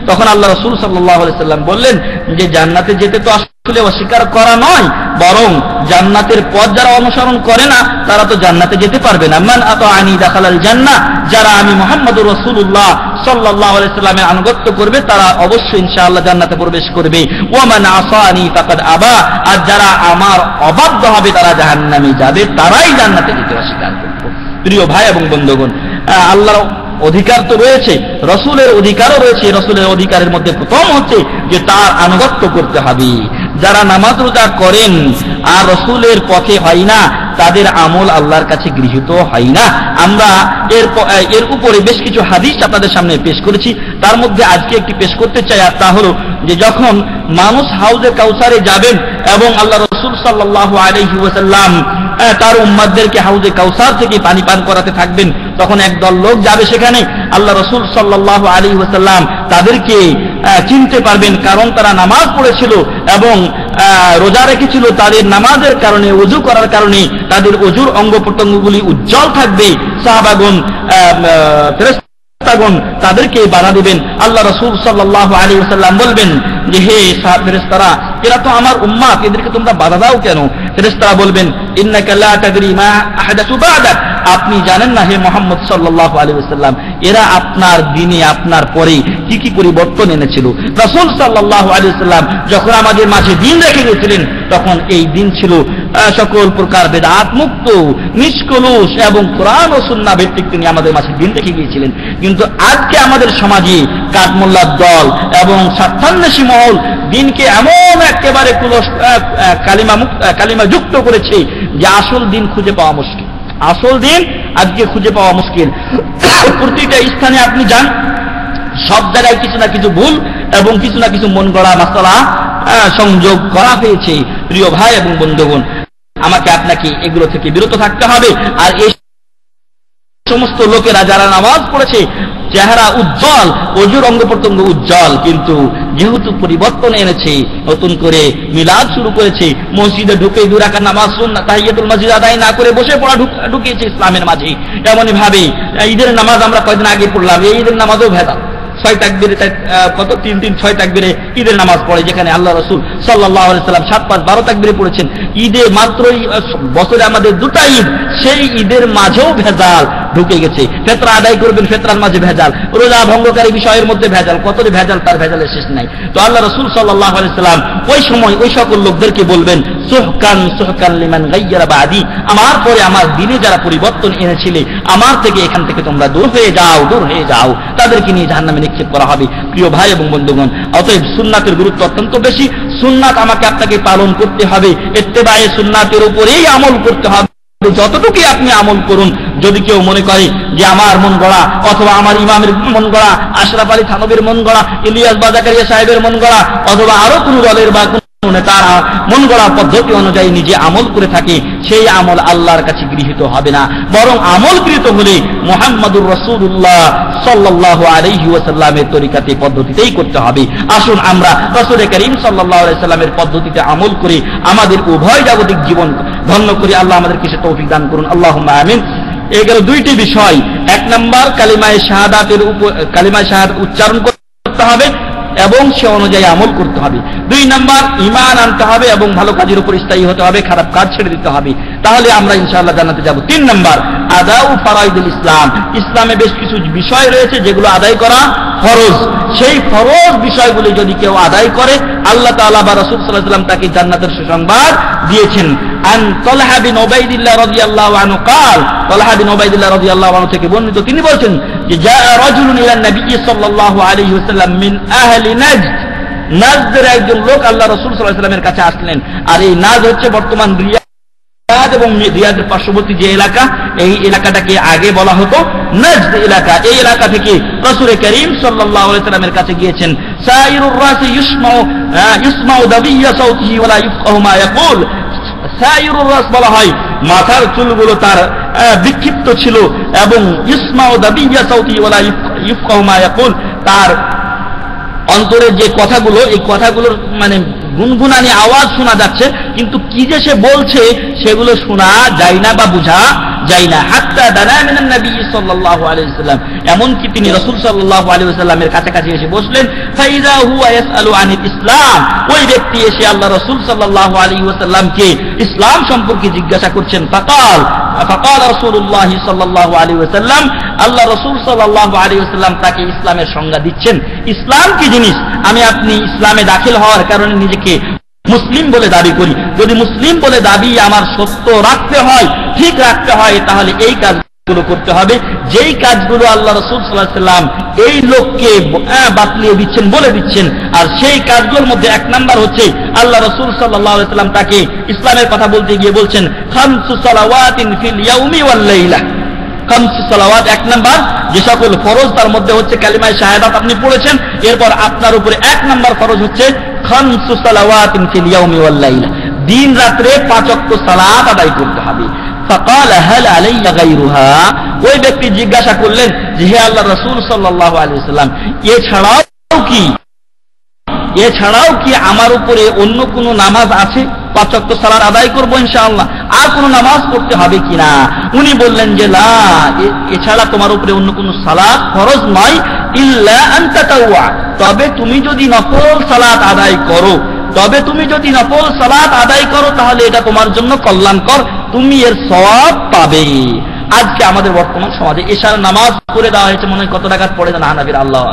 তখন আল্লাহ রাসূল সাল্লাল্লাহু আলাইহি সাল্লাম বললেন যে জান্নাতে যেতে তো আসলে অস্বীকার করা নয়, বরং জান্নাতের পথ যারা অনুসরণ করে না তারা তো জান্নাতে যেতে পারবে না। মান আতাআনি দাখালাল জান্নাহ, যারা আমি মুহাম্মদুর রাসূলুল্লাহ সাল্লাল্লাহু আলাইহি সাল্লামের আনুগত্য করবে তারা অবশ্যই ইনশাআল্লাহ জান্নাতে প্রবেশ করবে। ওয়া মান আসানি ফাকাদ আবা, আর যারা আমার অবাধ্য হবে তারা জাহান্নামে যাবে, তারাই জান্নাতে যেতে অস্বীকার করবে। প্রিয় ভাই এবং বন্ধুগণ, আল্লাহর অধিকার তো রয়েছে, রসুলের অধিকারও রয়েছে। রসুলের অধিকারের মধ্যে প্রথম হচ্ছে যে তার আনুগত্য করতে হবে। যারা নামাজ রোজা করেন আর রসুলের পথে হয় না, তাদের আমল আল্লাহর কাছে গৃহীত হয় না। আমরা এর উপরে বেশ কিছু হাদিস আপনাদের সামনে পেশ করেছি, তার মধ্যে আজকে একটি পেশ করতে চাই, আর তা হলো যে যখন মানুষ হাউজে কাউসারে যাবেন এবং আল্লাহ রসুল সাল্লাল্লাহু আলাইহি ওয়াসাল্লাম তার উম্মতদেরকে হাউজে কাউসার থেকে পানি পান করাতে থাকবেন, তখন একদল লোক যাবে সেখানে। আল্লাহ রসুল সাল্লাল্লাহু আলাইহি ওয়াসাল্লাম তাদেরকে চিনতে পারবেন, কারণ তারা নামাজ পড়েছিল এবং রোজা রেখেছিল। তাদের নামাজের কারণে, ওযু করার কারণে তাদের ওযুর অঙ্গ প্রত্যঙ্গগুলি উজ্জ্বল থাকবে। সাহাবাগণ, ফেরেশতাগণ তাদেরকে বাধা দিবেন। আল্লাহ রাসূল সাল্লাল্লাহু আলাইহি ওয়াসাল্লাম বলবেন যে হে ফেরেশতারা, এরা তো আমার উম্মত, এদেরকে তোমরা বাধা দাও কেন? ফেরেশতারা বলবেন ইন্নাকা লা তাদরি মা আহদাসু বা'দাক, আপনি জানেন না হে মুহাম্মদ সাল্লাল্লাহু আলাইহি ওয়াসাল্লাম, এরা আপনার দ্বীনে আপনার পরে কি কি পরিবর্তন এনেছিল। রাসূল সাল্লাল্লাহু আলাইহি ওয়াসাল্লাম যখন আমাদের মাঝে দ্বীন রেখে গিয়েছিলেন, তখন এই দ্বীন ছিল সকল প্রকার বেদাত মুক্ত, নিষ্কলুষ এবং কোরআন ও সুন্নাহ ভিত্তিক তিনি আমাদের মাঝে দ্বীন রেখে গিয়েছিলেন। কিন্তু আজকে আমাদের সমাজে কাঠমোল্লার দল এবং স্বার্থান্বেষী মহল দ্বীনকে এমন একেবারে কালিমা যুক্ত করেছে যে আসল দ্বীন খুঁজে পাওয়া মুশকিল। আসল দ্বীন আজকে খুঁজে পাওয়া মুশকিল। প্রতিটা স্থানে আপনি যান, সব জায়গায় কিছু না কিছু ভুল এবং কিছু না কিছু মন গড়া মাসালা সংযোগ করা হয়েছে। প্রিয় ভাই এবং বন্ধুগণ, আমাকে আপনাকে এগুলো থেকে বিরত থাকতে হবে। আর এই সমস্ত লোকেরা যারা নামাজ পড়েছে, চেহারা উজ্জ্বল, ওযুর অঙ্গ প্রত্যঙ্গ উজ্জ্বল, কিন্তু যেহেতু পরিবর্তন এনেছে, নতুন করে মিলাদ শুরু করেছে, মসজিদে ঢুকে 2 রাকাত নামাজ সুন্নাত তাহিয়াতুল মসজিদ আদায় না করে বসে পড়া ঢুকিয়েছে ইসলামের মাঝে। এমনই ভাবে ঈদের নামাজ আমরা কয়েকদিন আগে পড়লাম, এই ঈদের নামাজও ভেদাল। 6 তাকবীরে কত 3-3-6 তাকবীরে ঈদের নামাজ পড়ে, যেখানে আল্লাহ রাসূল সাল্লাল্লাহু আলাইহি সাল্লাম 7-5-12 তাকবীরে পড়েছেন। ঈদে মাত্রই বছরে আমাদের 2টা ঈদ, সেই ঈদের মাঝেও ভেজাল ঢুকে গেছে। ফিতরা আদায় করবেন, ফিতরার মাঝে ভেজাল, রোজা ভঙ্গকারী বিষয়ের মধ্যে ভেজাল, কত ভেজাল, তার ভেজালের শেষ নাই। তো আল্লাহ রাসূল সাল্লাল্লাহু আলাইহি সাল্লাম ওই সময় ওই সকল লোকদেরকে বলবেন সুহকান লিমান গায়্যারা বাদি, আমার পরে আমার দ্বীনে যারা পরিবর্তন এনেছিলে, আমার থেকে এখান থেকে তোমরা দূর হয়ে যাও, তাদেরকে নিয়ে জাহান্নামে নিক্ষেপ করা হবে। প্রিয় ভাই এবং বন্ধুগণ, অতএব সুন্নাতের গুরুত্ব অত্যন্ত বেশি। সুন্নাত আমাকে আপনাকে পালন করতে হবে, ইত্তেবায়ে সুন্নাতের উপরেই আমল করতে হবে। যতটুকু আপনি আমল করুন, যদি কেউ মনে করে যে আমার মন গড়া অথবা আমার ইমামের মন গড়া, আশরাফ আলী থানবীর মন গড়া, ইলিয়াস বাজাকারিয়া সাহেবের মন গড়া, অথবা আরো কোনো দলের বা তারা মন গড়া পদ্ধতি অনুযায়ী নিজে আমল করে থাকে, সেই আমল আল্লাহর কাছে গৃহীত হবে না। বরং আমল গৃহীত হলে মুহাম্মদুর রাসূলুল্লাহ সাল্লাল্লাহু আলাইহি ওয়াসাল্লামের তরিকাতে পদ্ধতিতেই করতে হবে। আসুন আমরা রাসূল করিম সাল্লাল্লাহু আলাইহি ওয়াসাল্লামের পদ্ধতিতে আমল করে আমাদের উভয় জাগতিক জীবন ধন্য করি। আল্লাহ আমাদেরকে সে তৌফিক দান করুন, আল্লাহুম্মা আমিন। এই গেল 2টি বিষয়। 1 নম্বর কালিমায়ে শাহাদাতের উপর, কালিমায়ে শাহাদাত উচ্চারণ করতে হবে এবং সে অনুযায়ী আমল করতে হবে। 2 নম্বর ঈমান আনতে হবে এবং ভালো কাজের উপর স্থায়ী হতে হবে, খারাপ কাজ ছেড়ে দিতে হবে, তাহলে আমরা ইনশাআল্লাহ জান্নাতে যাব। 3 নম্বর আদাউ ফারাইদুল ইসলাম, ইসলামে বেশ কিছু বিষয় রয়েছে যেগুলো আদায় করা ফরজ। সেই ফরজ বিষয়গুলি যদি কেউ আদায় করে, আল্লাহ তাআলা বা রাসূল সাল্লাল্লাহু আলাইহি ওয়াসাল্লাম তাকে জান্নাতের সুসংবাদ দিয়েছেন। আন তালহা বিন উবাইদিল্লাহ রাদিয়াল্লাহু আনহু قال, তালহা বিন উবাইদিল্লাহ রাদিয়াল্লাহু আনহু থেকে বর্ণিত, তিনি বলেছেন যে জা রাজুলুন ইলা নবী সাল্লাল্লাহু আলাইহি ওয়াসাল্লাম মিন আহলি নাজদ, নাজদের একজন লোক আল্লাহ রাসূল সাল্লাল্লাহু আলাইহি ওয়াসাল্লামের কাছে আসলেন। আর এই নাজ হচ্ছে বর্তমান রিয়াদ এবং রিয়াদের পার্শ্ববর্তী যে এলাকা, এই এলাকাটাকে আগে বলা হতো নাজদ এলাকা। এই এলাকা থেকে রাসূল করিম সাল্লাল্লাহু আলাইহি ওয়াসাল্লামের কাছে গিয়েছেন। সাইরুর রাসি ইসমাউ দাবিয়া সাউতিহি ওয়ালা ইফকাহু মা ইয়াকুল, সাইরুর রাস বলা হয় মাথার চুলগুলো তার বিক্ষিপ্ত ছিল এবং ইসমাউ দাবিয়া সাউতিহি ওয়ালা ইফকাহু মা ইয়াকুল, তার অন্তরের যে কথাগুলো, এই কথাগুলোর মানে গুনগুনানি আওয়াজ শোনা যাচ্ছে, কিন্তু কি যে সে বলছে সেগুলো শোনা যায় না বা বোঝা যাই না। হাত্তা দানা মিনান নবী সাল্লাল্লাহু আলাইহি ওয়াসাল্লাম, এমনকি তিনি রাসূল সাল্লাল্লাহু আলাইহি ওয়াসাল্লামের কাছাকাছি এসে বসলেন। ফাইযা হুয়া ইয়াসআলু আনিল ইসলাম, ওই ব্যক্তি এসে আল্লাহ রাসূল সাল্লাল্লাহু আলাইহি ওয়াসাল্লামকে ইসলাম সম্পর্কে জিজ্ঞাসা করছেন। ফাকাল রাসূলুল্লাহ সাল্লাল্লাহু আলাইহি ওয়াসাল্লাম, আল্লাহ রাসূল সাল্লাল্লাহু আলাইহি ওয়াসাল্লাম তাকে ইসলামের সংজ্ঞা দিচ্ছেন। ইসলাম কি জিনিস? আমি আপনি ইসলামে দাখিল হওয়ার কারণে নিজেকে মুসলিম বলে দাবি করি। যদি মুসলিম বলে দাবি আমার সত্য রাখতে হয়, ঠিক রাখতে হয়, তাহলে এই কাজগুলো করতে হবে, যেই কাজগুলো আল্লাহ রাসূল সাল্লাল্লাহু আলাইহি ওয়াসাল্লাম এই লোককে বাতলিয়ে দিচ্ছেন, বলে দিচ্ছেন। আর সেই কাজগুলোর মধ্যে এক নাম্বার হচ্ছে আল্লাহ রাসূল সাল্লাল্লাহু আলাইহি ওয়াসাল্লাম তাকে ইসলামের কথা বলতে গিয়ে বলছেন, খামসু সালাওয়াতিন ফিল ইয়াউমি ওয়াল লাইলা। খামসু সালাওয়াত, এক নাম্বার যে সকল ফরজ, তার মধ্যে হচ্ছে কালিমায়ে শাহাদাত আপনি পড়েছেন। এরপর আপনার উপরে এক নাম্বার ফরজ হচ্ছে খামসু সালাওয়াতিন ফিল ইয়াউমি ওয়াল লাইলা, দিন রাত্রে 5 ওয়াক্ত সালাত আদায় করতে হবে। ফাকাল হাল আলাইয়া গায়রুহা, ওই ব্যক্তি জিজ্ঞাসা করলেন যে হে আল্লাহর রাসূল সাল্লাল্লাহু আলাইহি ওয়াসাল্লাম, এছাড়াও কি আমার উপরে অন্য কোনো নামাজ আছে? 5 ওয়াক্ত সালাত আদায় করবো ইনশাআল্লাহ, আর কোনো নামাজ পড়তে হবে কিনা? উনি বললেন যে লা, এছাড়া তোমার উপরে অন্য কোনো সালাত ফরজ নয়, ইল্লা আন তাতাওয়া, তবে তুমি যদি নফল সালাত আদায় করো, তাহলে এটা তোমার জন্য কল্যাণকর, তুমি এর সওয়াব পাবে। আজকে আমাদের বর্তমান সমাজে এশার নামাজ পড়ে দেওয়া হয়েছে, মনে হয় কত রাকাত পড়ে জানা হানাফির, আল্লাহ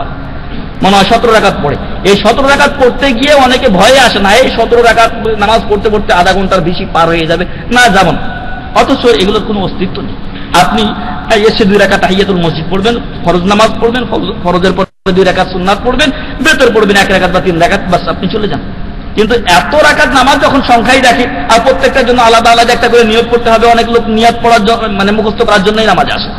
মনে হয় 17 রাকাত পড়ে। এই 17 রাকাত পড়তে গিয়ে অনেকে ভয়ে আসে না, এই 17 রাকাত নামাজ পড়তে পড়তে আধা ঘন্টার বেশি পার হয়ে যাবে না, যেমন, অথচ এগুলোর কোনো অস্তিত্ব নেই। আপনি এসে 2 রাকাত তাহিয়াতুল মসজিদ পড়বেন, ফরজ নামাজ পড়বেন, ফরজের পর 2 রাকাত সুন্নাত পড়বেন, বেতর পড়বেন 1 রাকাত বা 3 রাকাত, বাস আপনি চলে যান। কিন্তু এত রাকাত নামাজ যখন সংখ্যাই দেখে, আর প্রত্যেকটার জন্য আলাদা আলাদা একটা করে নিয়ত করতে হবে, অনেক লোক নিয়ত পড়ার জন্য, মানে মুখস্থ করার জন্যই নামাজে আসে।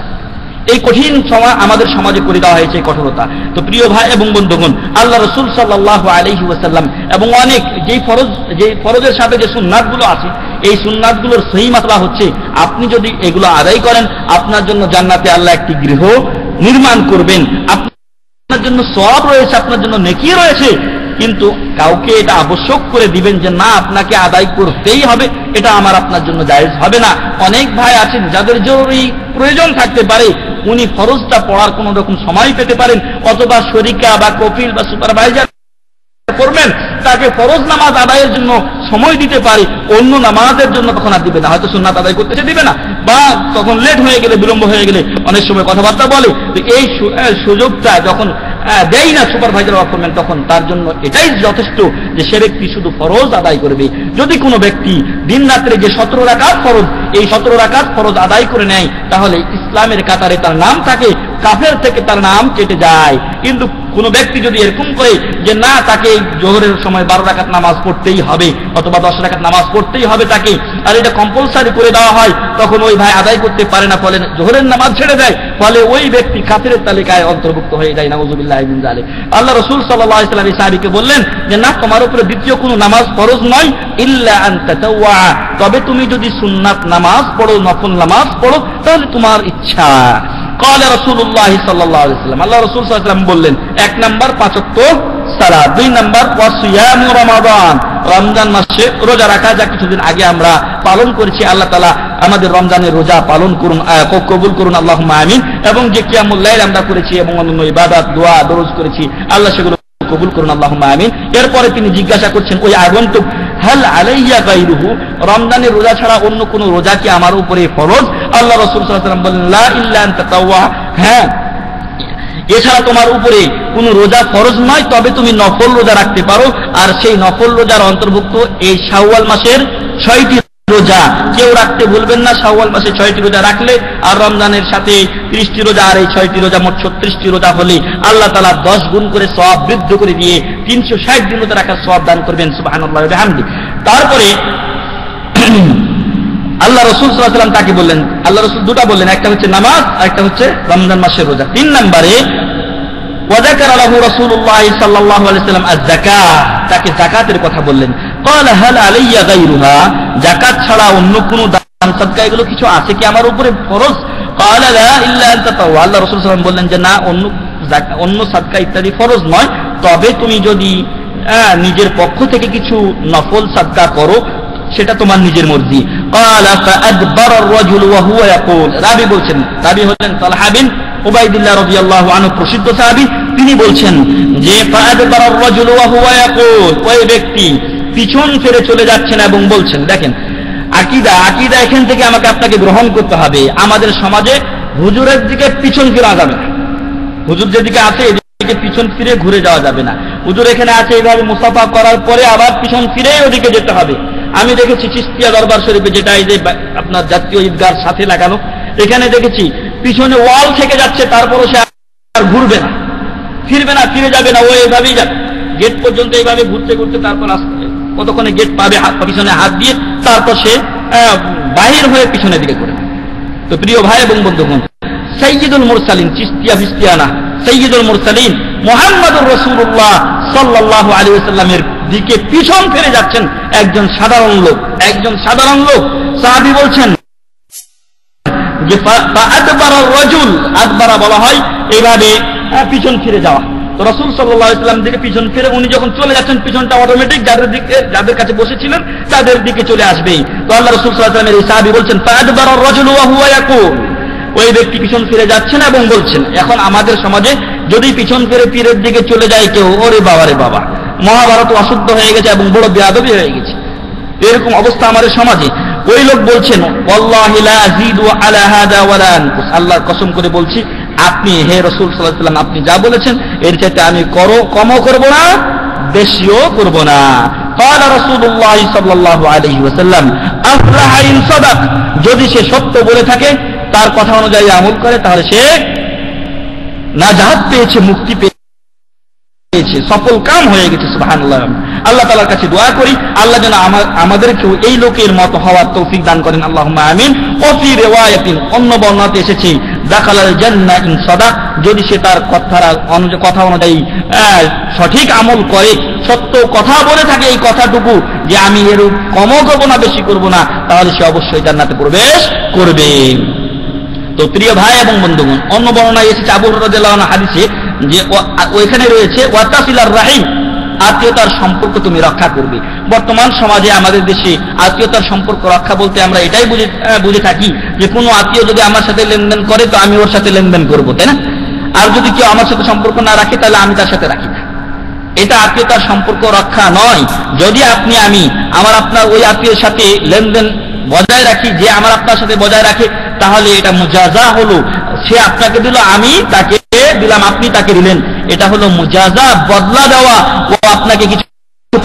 এই কঠিন সময় আমাদের সমাজে করে দেওয়া হয়েছে, এই কঠোরতা। তো প্রিয় ভাই এবং বন্ধুগণ, আল্লাহ রাসূল সাল্লাল্লাহু আলাইহি ওয়াসাল্লাম এবং অনেক যেই ফরজের সাথে যে সুন্নাতগুলো আছে, এই সুন্নাতগুলোর সহি মাসলা হচ্ছে আপনি যদি এগুলো আদায় করেন, আপনার জন্য জান্নাতে আল্লাহ একটি গৃহ নির্মাণ করবেন, আপনার জন্য সওয়াব রয়েছে, আপনার জন্য নেকি রয়েছে। কিন্তু কাউকে এটা আবশ্যক করে দিবেন যে না আপনাকে আদায় করতেই হবে, এটা আমার আপনার জন্য জায়েজ হবে না। অনেক ভাই আছেন যাদের জরুরি প্রয়োজন থাকতে পারে, উনি ফরজটা পড়ার কোন রকম সময় পেতে পারেন, অথবা শরিকা বা কফিল বা সুপারভাইজার করবেন, তাকে ফরজ নামাজ আদায়ের জন্য সময় দিতে পারে, অন্য নামাজের জন্য তখন আর দিবে না, হয়তো সুন্নাত আদায় করতে দিবে না, বা তখন লেট হয়ে গেলে, বিলম্ব হয়ে গেলে অনেক সময় কথাবার্তা বলে। তো এই সুযোগটা যখন দেয় না সুপারভাইজার বা ফোরম্যান, তখন তার জন্য এটাই যথেষ্ট যে সে ব্যক্তি শুধু ফরজ আদায় করবে। যদি কোনো ব্যক্তি দিন রাত্রে যে 17 রাকাত ফরজ, এই 17 রাকাত ফরজ আদায় করে নেয়, তাহলে ইসলামের কাতারে তার নাম থাকে, কাফের থেকে তার নাম কেটে যায়। কিন্তু কোনো ব্যক্তি যদি এরকম করে যে না, তাকে জোহরের সময় 12 রাকাত নামাজ পড়তেই হবে, অথবা 10 রাকাত নামাজ পড়তেই হবে তাকে, আর এটা কম্পালসারি করে দেওয়া হয়, তখন ওই ভাই আদায় করতে পারে না, ফলে জোহরের নামাজ ছেড়ে দেয়, ফলে ওই ব্যক্তি কাফেরের তালিকায় অন্তর্ভুক্ত হয়ে যায়, নাউযুবিল্লাহি মিন যালিক। আল্লাহ রাসূল সাল্লাল্লাহু আলাইহি ওয়াসাল্লাম এই সাহাবীকে বললেন যে না, তোমার উপরে দ্বিতীয় কোনো নামাজ ফরজ নয়, ইল্লা আন তাতাওয়া, তবে তুমি যদি সুন্নাত নামাজ পড়ো, নফল নামাজ পড়ো, তাহলে তোমার ইচ্ছা। قال رسول الله صلى الله عليه وسلم, আল্লাহ রাসূল সাল্লাল্লাহু আলাইহি ওয়াসাল্লাম বললেন, 1 নাম্বার 5 ওয়াক্ত সালাত, 2 নাম্বার ওয়াসিয়াম রমাদান, রমজান মাসে রোজা রাখা, যা কিছুদিন আগে আমরা পালন করেছি। আল্লাহ তাআলা আমাদের রমজানের রোজা পালন করুন, কবুল করুন, আল্লাহুম্মা আমিন। এবং যে কিয়ামুল লাইল আমরা করেছি এবং অন্যান্য ইবাদত, দোয়া, দরুদ করেছি, আল্লাহ সেগুলো কবুল করুন, আল্লাহুম্মা আমিন। এরপরে তিনি জিজ্ঞাসা করছেন ওই আগন্তুক, হাল আলাইয়া গায়রুহু, রমজানের রোজা ছাড়া অন্য কোন রোজা কি আমার উপরে ফরজ? আল্লাহ রাসূল সাল্লাল্লাহু আলাইহি ওয়াসাল্লাম বললেন, লা ইল্লা আন তাতাওয়া, হ্যাঁ, এছাড়া তোমার উপরে কোন রোজা ফরজ নয়, তবে তুমি নফল রোজা রাখতে পারো। আর সেই নফল রোজার অন্তর্ভুক্ত এই শাওয়াল মাসের 6টি রোজা। কেউ রাখতে ভুলবেন না, শাওয়াল মাসে 6টি রোজা রাখলে আর রমজানের সাথে 30টি রোজা, আর এই 6টি রোজা মোট 36টি রোজা হলে আল্লাহ তাআলা 10 গুণ করে সওয়াব বৃদ্ধি করে দিয়ে 360 দিন রোজা রাখার সওয়াব দান করবেন, সুবহানাল্লাহি ওয়া বিহামদি। তারপরে আল্লাহ রাসূল সাল্লাল্লাহু আলাইহি ওয়াসাল্লাম তাকে বললেন, আল্লাহ রাসূল দুটো বললেন, একটা হচ্ছে নামাজ আর একটা হচ্ছে রমজান মাসের রোজা। 3 নম্বরে ওয়াযাকারা লাহু রাসূলুল্লাহ সাল্লাল্লাহু আলাইহি ওয়াসাল্লাম আয-যাকাত, তাকে যাকাতের কথা বললেন। ক্বালা হাল আলাইয়া গায়রুহা, যাকাত ছাড়া অন্য কোন দান সাদকা এগুলো কিছু আছে কি আমার উপরে ফরজ? ক্বালা লা ইল্লা আন তাতাওয়া, আল্লাহ রাসূল সাল্লাল্লাহু আলাইহি ওয়াসাল্লাম বললেন যে না, অন্য সাদকা ইত্যাদি ফরজ নয়, তবে তুমি যদি নিজের পক্ষ থেকে কিছু নফল সাদকা করো, সেটা তোমার নিজের মর্জি। ক্বালা ফাআদবারা আর-রাজুলু ওয়া হুয়া ইয়াকুল, রাবি বলছেন, রাবি হলেন তালহা বিন উবাইদুল্লাহ রাদিয়াল্লাহু আনহু, প্রসিদ্ধ সাহাবী, তিনি বলছেন যে ফাআদবারা আর-রাজুলু ওয়া হুয়া ইয়াকুল, ওই ব্যক্তি পিছন ফিরে চলে যাচ্ছেন এবং বলছেন, দেখেন আকীদা এখান থেকে আমাকে আপনাকে গ্রহণ করতে হবে। আমাদের সমাজে হুজুরের দিকে পিছন ফিরা যাবে না, হুজুর যেদিকে আছে এদিকে পিছন ফিরে ঘুরে যাওয়া যাবে না। হুজুর এখানে আছে, এইভাবে মুসাফা করার পরে আবার পিছন ফিরে ওদিকে যেতে হবে। আমি দেখেছি চিশতিয়া দরবার শরীফে, যেটা এই যে আপনার জাতীয় ঈদগাহর সাথে লাগানো, এখানে দেখেছি পিছনে ওয়াল থেকে যাচ্ছে, তারপরও সে আর ঘুরবে না, ফিরবে না, ফিরে যাবে না, ও এইভাবেই যাবে গেট পর্যন্ত, এইভাবে ঘুরতে ঘুরতে তারপর কতক্ষণে গেট পাবে, পিছনে হাত দিয়ে তারপর সে বাহির হয়ে পিছনের দিকে করে। তো প্রিয় ভাই এবং বন্ধুগণ, সাইয়্যিদুল মুরসালিন, চিশতিয়া ফিস্তিয়ানা, সাইয়্যিদুল মুরসালিন মুহাম্মদুর রাসূলুল্লাহ সাল্লাল্লাহু আলাইহি ওয়াসাল্লামের দিকে পিছন ফিরে যাচ্ছেন একজন সাধারণ লোক, সাহাবী বলছেন যে ফাআদবারা আর-রাজুল, আদবারা বলা হয় এইভাবে পিছন ফিরে যাওয়া। তো রাসূল সাল্লাল্লাহু আলাইহি ওয়াসাল্লাম দিকে পিছন ফিরে উনি যখন চলে যাচ্ছেন, পিছনটা অটোমেটিক যাদের কাছে বসেছিলেন তাদের দিকে চলে আসবেই। তো আল্লাহ রাসূল সাল্লাল্লাহু আলাইহি ওয়াসাল্লামের এই সাহাবী বলছেন ফাআদবারা আর-রাজুলু ওয়া হুয়া ইয়াকুল, ওই ব্যক্তি পিছন ফিরে যাচ্ছেন এবং বলছেন। এখন আমাদের সমাজে যদি পিছন ফিরে পীরের দিকে চলে যায় কেউ, ওরে বাবা রে বাবা, মহাভারত অশুদ্ধ হয়ে গেছে এবং বড় বেয়াদবি হয়ে গেছে, এরকম অবস্থা আমাদের সমাজে। ওই লোক বলছেন ওয়াল্লাহি লা আযীদু আলা হাদা ওয়ালা আনকুস, আল্লাহর কসম করে বলছি, আপনি হে রাসূল সাল্লাল্লাহু আলাইহি ওয়াসাল্লাম আপনি যা বলেছেন এর চাইতে আমি কমও করব না, বেশিও করব না। ক্বালা রাসূলুল্লাহ সাল্লাল্লাহু আলাইহি ওয়াসাল্লাম আফলাহা ইন সাদাক, যদি সে সত্য বলে থাকে, তার কথা অনুযায়ী আমল করে, তাহলে সে নাজাত পেয়েছে, মুক্তি পেয়েছে, সফল কাম হয়ে গেছে। সুবহানাল্লাহ। আল্লাহ তাআলার কাছে দোয়া করি আল্লাহ যেন আমাদেরকেও এই লোকের মতো হওয়ার তৌফিক দান করেন, আল্লাহুম্মা আমিন। ও ফি রিওয়ায়াতিন, অন্য বর্ণনাতে এসেছে দাখালাল জান্নাহ ইন সাদাক, যদি সে তার কথা অনুযায়ী সঠিক আমল করে, সত্য কথা বলে থাকে, এই কথাটুকু যে আমি এরূপ কমও করব না, বেশি করব না, তাহলে সে অবশ্যই জান্নাতে প্রবেশ করবে। তো প্রিয় ভাই এবং বন্ধুগণ, অন্য বর্ণনায় এসেছে আবু হুরায়রা রাদিয়াল্লাহু আনহু হাদিসে যে ওইখানে রয়েছে ওয়াতাসিলার রাহিম, আত্মীয়তার সম্পর্ক তুমি রক্ষা করবে। বর্তমান সমাজে আমাদের দেশে আত্মীয়তার সম্পর্ক রক্ষা বলতে আমরা এটাই বুঝে থাকি যে কোনো আত্মীয় যদি আমার সাথে লেনদেন করে তো আমি ওর সাথে লেনদেন করবো, তাই না? আর যদি কেউ আমার সাথে সম্পর্ক না রাখে তাহলে আমি তার সাথে রাখি না। এটা আত্মীয়তার সম্পর্ক রক্ষা নয়। যদি আমি আপনার ওই আত্মীয়ের সাথে লেনদেন বজায় রাখি, যে আমার আপনার সাথে বজায় রাখে, তাহলে এটা মুজাজা হলো, সে আপনাকে দিল, আমি তাকে দিলাম, আপনি তাকে দিলেন, এটা হলো মুজাজা, বদলা দেওয়া। ও আপনাকে কিছু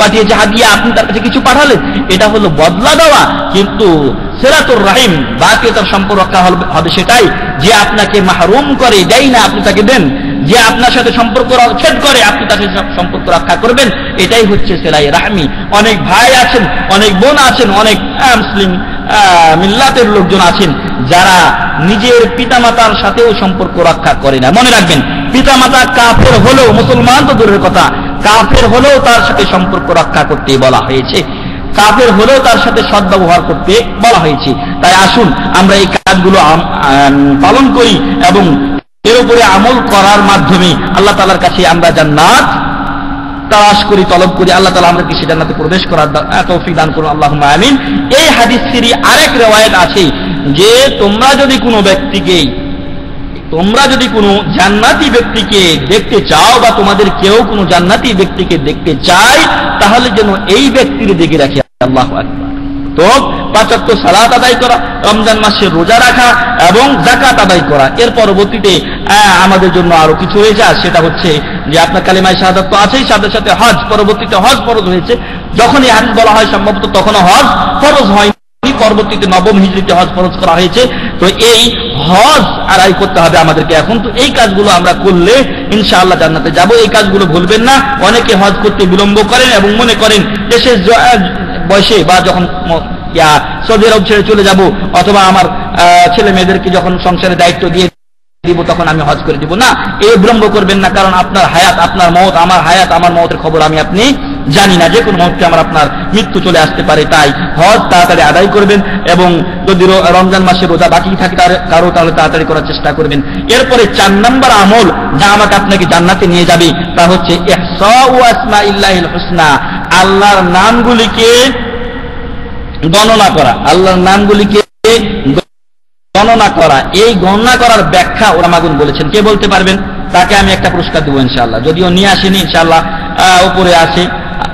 পাঠিয়েছে হাদিয়া, আপনি তার কাছে কিছু পাঠালেন, এটা হলো বদলা দেওয়া। কিন্তু সিলাতুর রাহিম, আত্মীয়তার সম্পর্ক রক্ষা হবে সেটাই, যে আপনাকে মাহরুম করে দেয় না আপনি তাকে দেন, যে আপনার সাথে সম্পর্ক ছেদ করে আপনি তার সাথে সম্পর্ক রক্ষা করবেন, এটাই হচ্ছে সিলাই রাহমি। অনেক ভাই আছেন, অনেক বোন আছেন, অনেক মুসলিম মিল্লাতের লোকজন আছেন যারা নিজের পিতামাতার সাথেও সম্পর্ক রক্ষা করে না। মনে রাখবেন, পিতামাতা কাফের হলেও, মুসলমান তো দূরের কথা, কাফের হলেও তার সাথে সম্পর্ক রক্ষা করতে বলা হয়েছে, কাফের হলেও তার সাথে সদ্ব্যবহার করতে বলা হয়েছে। তাই আসুন আমরা এই কাজগুলো পালন করি এবং এর উপরে আমল করার মাধ্যমে আল্লাহ তাআলার কাছে আমরা জান্নাত তালাশ করি, তলব করি। আল্লাহ তাআলা আমাদেরকে সেই জান্নাতে প্রবেশ করার তৌফিক দান করুন, আল্লাহুম্মা আমিন। এই হাদিসেরই আরেক riwayat আছে যে তোমরা যদি কোনো জান্নাতি ব্যক্তিকে দেখতে চাও বা তোমাদের কেউ কোনো জান্নাতি ব্যক্তিকে দেখতে চায়, তাহলে যেন এই ব্যক্তির দিকে রাখে। আল্লাহু আকবার। তো 5 ওয়াক্ত সালাত আদায় করা, রমজান মাসে রোজা রাখা এবং যাকাত আদায় করা। এর পরবর্তীতে আমাদের জন্য আরো কিছু রয়েছে, আর সেটা হচ্ছে যে আপনার কালিমায়ে শাহাদাত তো আছেই, সাথে সাথে হজ, পরবর্তীতে হজ ফরজ হয়েছে। যখন এই হাদিস বলা হয় সম্ভবত তখনও হজ ফরজ হয়নি, পরবর্তীতে 9ম হিজরিতে হজ ফরজ করা হয়েছে। তো এই হজ আদায় করতে হবে আমাদেরকে এখন। তো এই কাজগুলো আমরা করলে ইনশাআল্লাহ জান্নাতে যাব। এই কাজগুলো ভুলবেন না। অনেকে হজ করতে বিলম্ব করেন এবং মনে করেন দেশের বয়সে বা যখন সৌদি আরব ছেড়ে চলে যাব, অথবা আমার ছেলে মেয়েদেরকে যখন সংসারের দায়িত্ব দিয়ে দিব তখন আমি হজ করে দিব। না, এই বিলম্ব করবেন না, কারণ আপনার হায়াত, আপনার মওত, আমার হায়াত, আমার মওতের খবর আপনি জানি না, যে কোনো মুহূর্তে আপনার মৃত্যু চলে আসতে পারে। তাই হজ তাড়াতাড়ি আদায় করবেন এবং যদি রমজান মাসে রোজা বাকি থাকে কারো, তাহলে তাড়াতাড়ি করার চেষ্টা করবেন। এরপরে 4 নম্বর আমল যা আপনাকে জান্নাতে নিয়ে যাবে তা হচ্ছে ইহসাউ আসমাইল্লাহিল হুসনা, আল্লাহর নামগুলিকে গণনা করা, আল্লাহর নামগুলিকে গণনা করা, এই গণনা করার ব্যাখ্যা ওলামাগণ বলেছেন। কে বলতে পারবেন? তাকে আমি একটা পুরস্কার দেবো ইনশাআল্লাহ, যদিও নিয়ে আসেনি ইনশাআল্লাহ, উপরে আছে,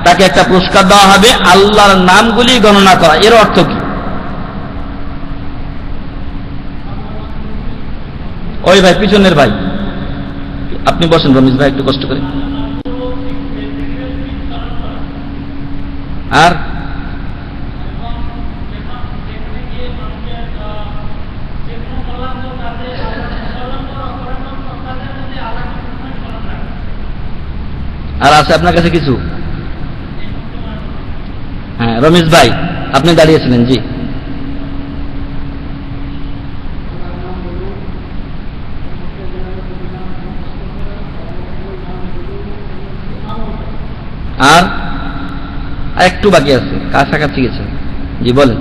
তাকে একটা পুরস্কার দেওয়া হবে। আল্লাহর নামগুলি গণনা করা, এর অর্থ কি? ওই ভাই, পিছনের ভাই, আপনি বসেন। রমেশ ভাই, একটু কষ্ট করে। আর আর আছে আপনার কাছে কিছু? হ্যাঁ, রমেশ ভাই, আপনি দাঁড়িয়েছিলেন। জি, আর একটু বাকি আছে, কাছাকাছি গেছে। জি বলেন।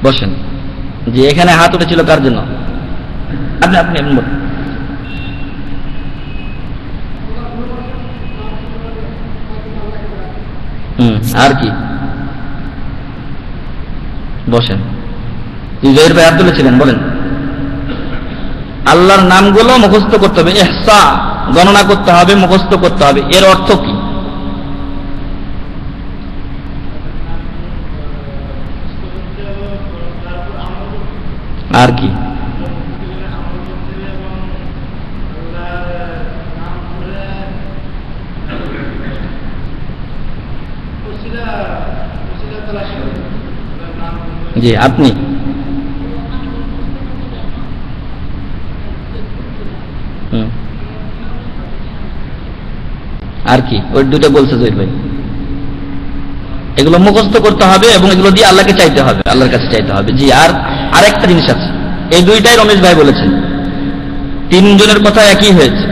বসেন। জি, এখানে হাত উঠেছিল কার জন্য? আপনি আপনি বলেন। আর কি? বসেন। জহির ভাই হাত তুলেছিলেন, বলেন। আল্লাহর নামগুলো মুখস্থ করতে হবে, ইহসা, গণনা করতে হবে, মুখস্থ করতে হবে, এর অর্থ কি? আর কি? জি, আপনি আর কি? ওই দুটো বলছে জহির ভাই, এগুলো মুখস্থ করতে হবে এবং এগুলো দিয়ে আল্লাহকে চাইতে হবে, আল্লাহর কাছে চাইতে হবে। জি, আর আরেকটা জিনিস আছে, এই দুইটাই রমেশ ভাই বলেছেন, তিনজনের কথা একই হয়েছে।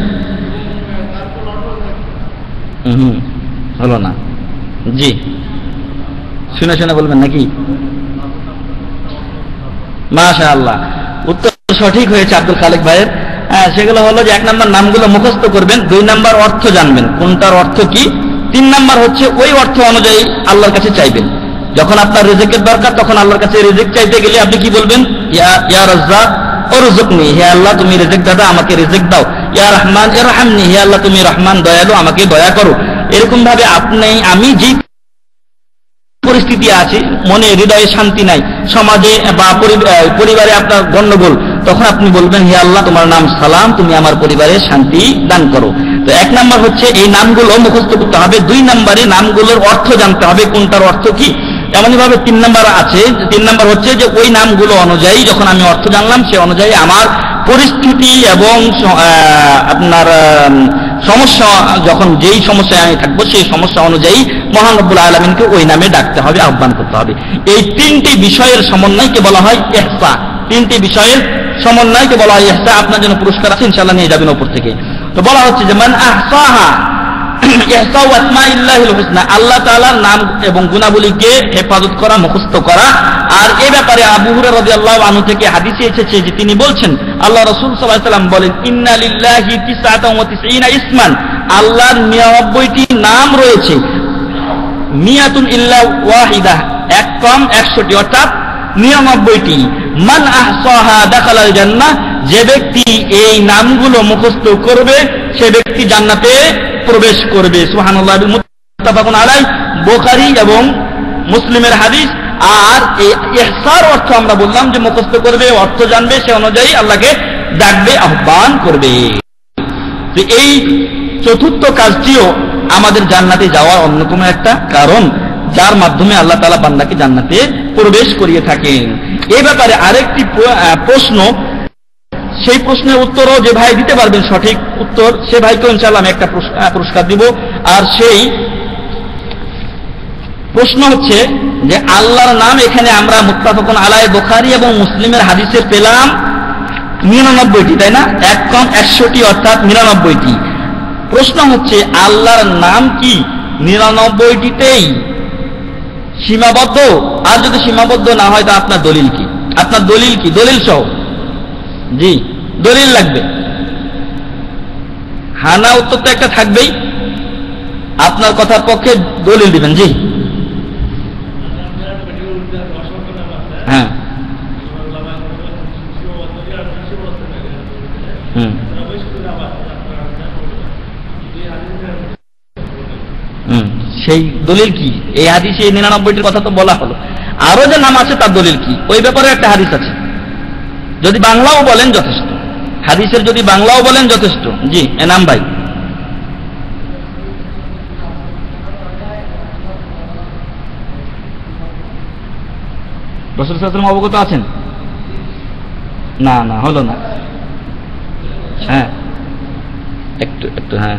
হলো না। জি, শুনে শুনে বলবেন নাকি? মাশাআল্লাহ, উত্তর সঠিক হয়েছে আব্দুল খালেক ভাইয়ের। সেগুলো হলো যে 1 নম্বর নামগুলো মুখস্থ করবেন, 2 নম্বর অর্থ জানবেন, কোনটার অর্থ কি, 3 নম্বর হচ্ছে ওই অর্থ অনুযায়ী আল্লাহর কাছে চাইবেন। যখন আপনার রিজিকের দরকার, তখন আল্লাহর কাছে রিজিক চাইতে গেলে আপনি কি বলবেন? ইয়া রাজ্জাক উরযুকনি, হে আল্লাহ তুমি রিজিক দাতা, আমাকে রিজিক দাও। ইয়া রহমান ইরহামনি, হে আল্লাহ তুমি রহমান দয়ালু, আমাকে দয়া করো। এরকম ভাবে আমি যে পরিস্থিতি আছে, মনে হৃদয়ে শান্তি নাই, সমাজে বা পরিবারে আপনার গন্ডগোল, তখন আপনি বলবেন হে আল্লাহ তোমার নাম সালাম, তুমি আমার পরিবারে শান্তি দান করো। তো 1 নম্বর হচ্ছে এই নামগুলো মুখস্থ করতে হবে, 2 নম্বরে নামগুলোর অর্থ জানতে হবে, কোনটার অর্থ কি। এমনই ভাবে 3 নম্বর আছে, 3 নম্বর হচ্ছে যে ওই নামগুলো অনুযায়ী যখন আমি অর্থ জানলাম, সে অনুযায়ী আমার পরিস্থিতি এবং আপনার সমস্যা, যখন যেই সমস্যায় আমি থাকবো সেই সমস্যা অনুযায়ী মহান রব্বুল আলামিনকে ওই নামে ডাকতে হবে, আহ্বান করতে হবে। এই 3টি বিষয়ের সমন্বয়কে বলা হয় ইহসা। 3টি বিষয়ের সমন্বয়কে বলা হয় ইহসা। আপনার জন্য পুরস্কার আছে, ইনশাআল্লাহ নিয়ে যাবেন উপর থেকে। তো বলা হচ্ছে যে মান আহসাহা, ইহসা ওয়া আসমাইল্লাহিল হুসনা, আল্লাহ তাআলার নাম এবং গুণাবলীকে হেফাজত করা, মুখস্থ করা। আর এই ব্যাপারে আবু হুরায়রা রাদিয়াল্লাহু আনহু থেকে হাদিসে এসেছে যে তিনি বলছেন, আল্লাহ রাসূল সাল্লাল্লাহু আলাইহি ওয়াসাল্লাম বলেন, ইন্না লিল্লাহি 99 ইসমান, আল্লাহর 99টি নাম রয়েছে, মিয়াতুন ইল্লা ওয়াহিদা, এক কম 100টি, অর্থাৎ 99টি। মান আহসাহা দাখালাল জান্নাহ, যে ব্যক্তি এই নামগুলো মুখস্থ করবে সে ব্যক্তি জান্নাতে প্রবেশ করবে। সুবহানাল্লাহ। মুত্তাফাকুন আলাইহি, বুখারী এবং মুসলিমের হাদিস। আর এই ইহসার অর্থ আমরা বললাম যে মুখস্থ করবে, অর্থ জানবে, সে অনুযায়ী আল্লাহকে ডাকবে, আহ্বান করবে। তো এই চতুর্থ কাজটিও আমাদের জান্নাতে যাওয়ার অন্যতম একটা কারণ, যার মাধ্যমে আল্লাহ তাআলা বান্দাকে জান্নাতে প্রবেশ করিয়ে থাকেন। এই ব্যাপারে আরেকটি প্রশ্ন, সেই প্রশ্নের উত্তরও যে ভাই দিতে পারবেন সঠিক উত্তর, সে ভাইকে ইনশাআল্লাহ আমি একটা পুরস্কার দিব। আর সেই প্রশ্ন হচ্ছে যে আল্লাহর নাম এখানে আমরা মুত্তাফাকুন আলাইহি, বুখারী এবং মুসলিমের হাদিসে পেলাম 99টি, তাই না? এক কম 100টি, অর্থাৎ 99টি। প্রশ্ন হচ্ছে আল্লাহর নাম কি 99টিতেই সীমাবদ্ধ? আর যদি সীমাবদ্ধ না হয় তো আপনার দলিল কি? আপনার দলিল কি? দলিল সহ। জি, দলিল লাগবে। হানা উত্তর তো একটা থাকবেই, আপনার কথার পক্ষে দলিল দিবেন। জি হ্যাঁ হুম হুম সেই দলিল কি? এই হাদিসে 99টির কথা তো বলা হলো, আরো যে নাম আছে তার দলিল কি? ওই ব্যাপারে একটা হাদিস আছে, যদি বাংলাও বলেন যথেষ্ট, হাদিসের যদি বাংলাও বলেন যথেষ্ট। জি এনাম ভাই, রাসূল সাল্লাল্লাহু আলাইহি ওয়াসাল্লাম অবগত আছেন? না না হলো না। হ্যাঁ একটু একটু হ্যাঁ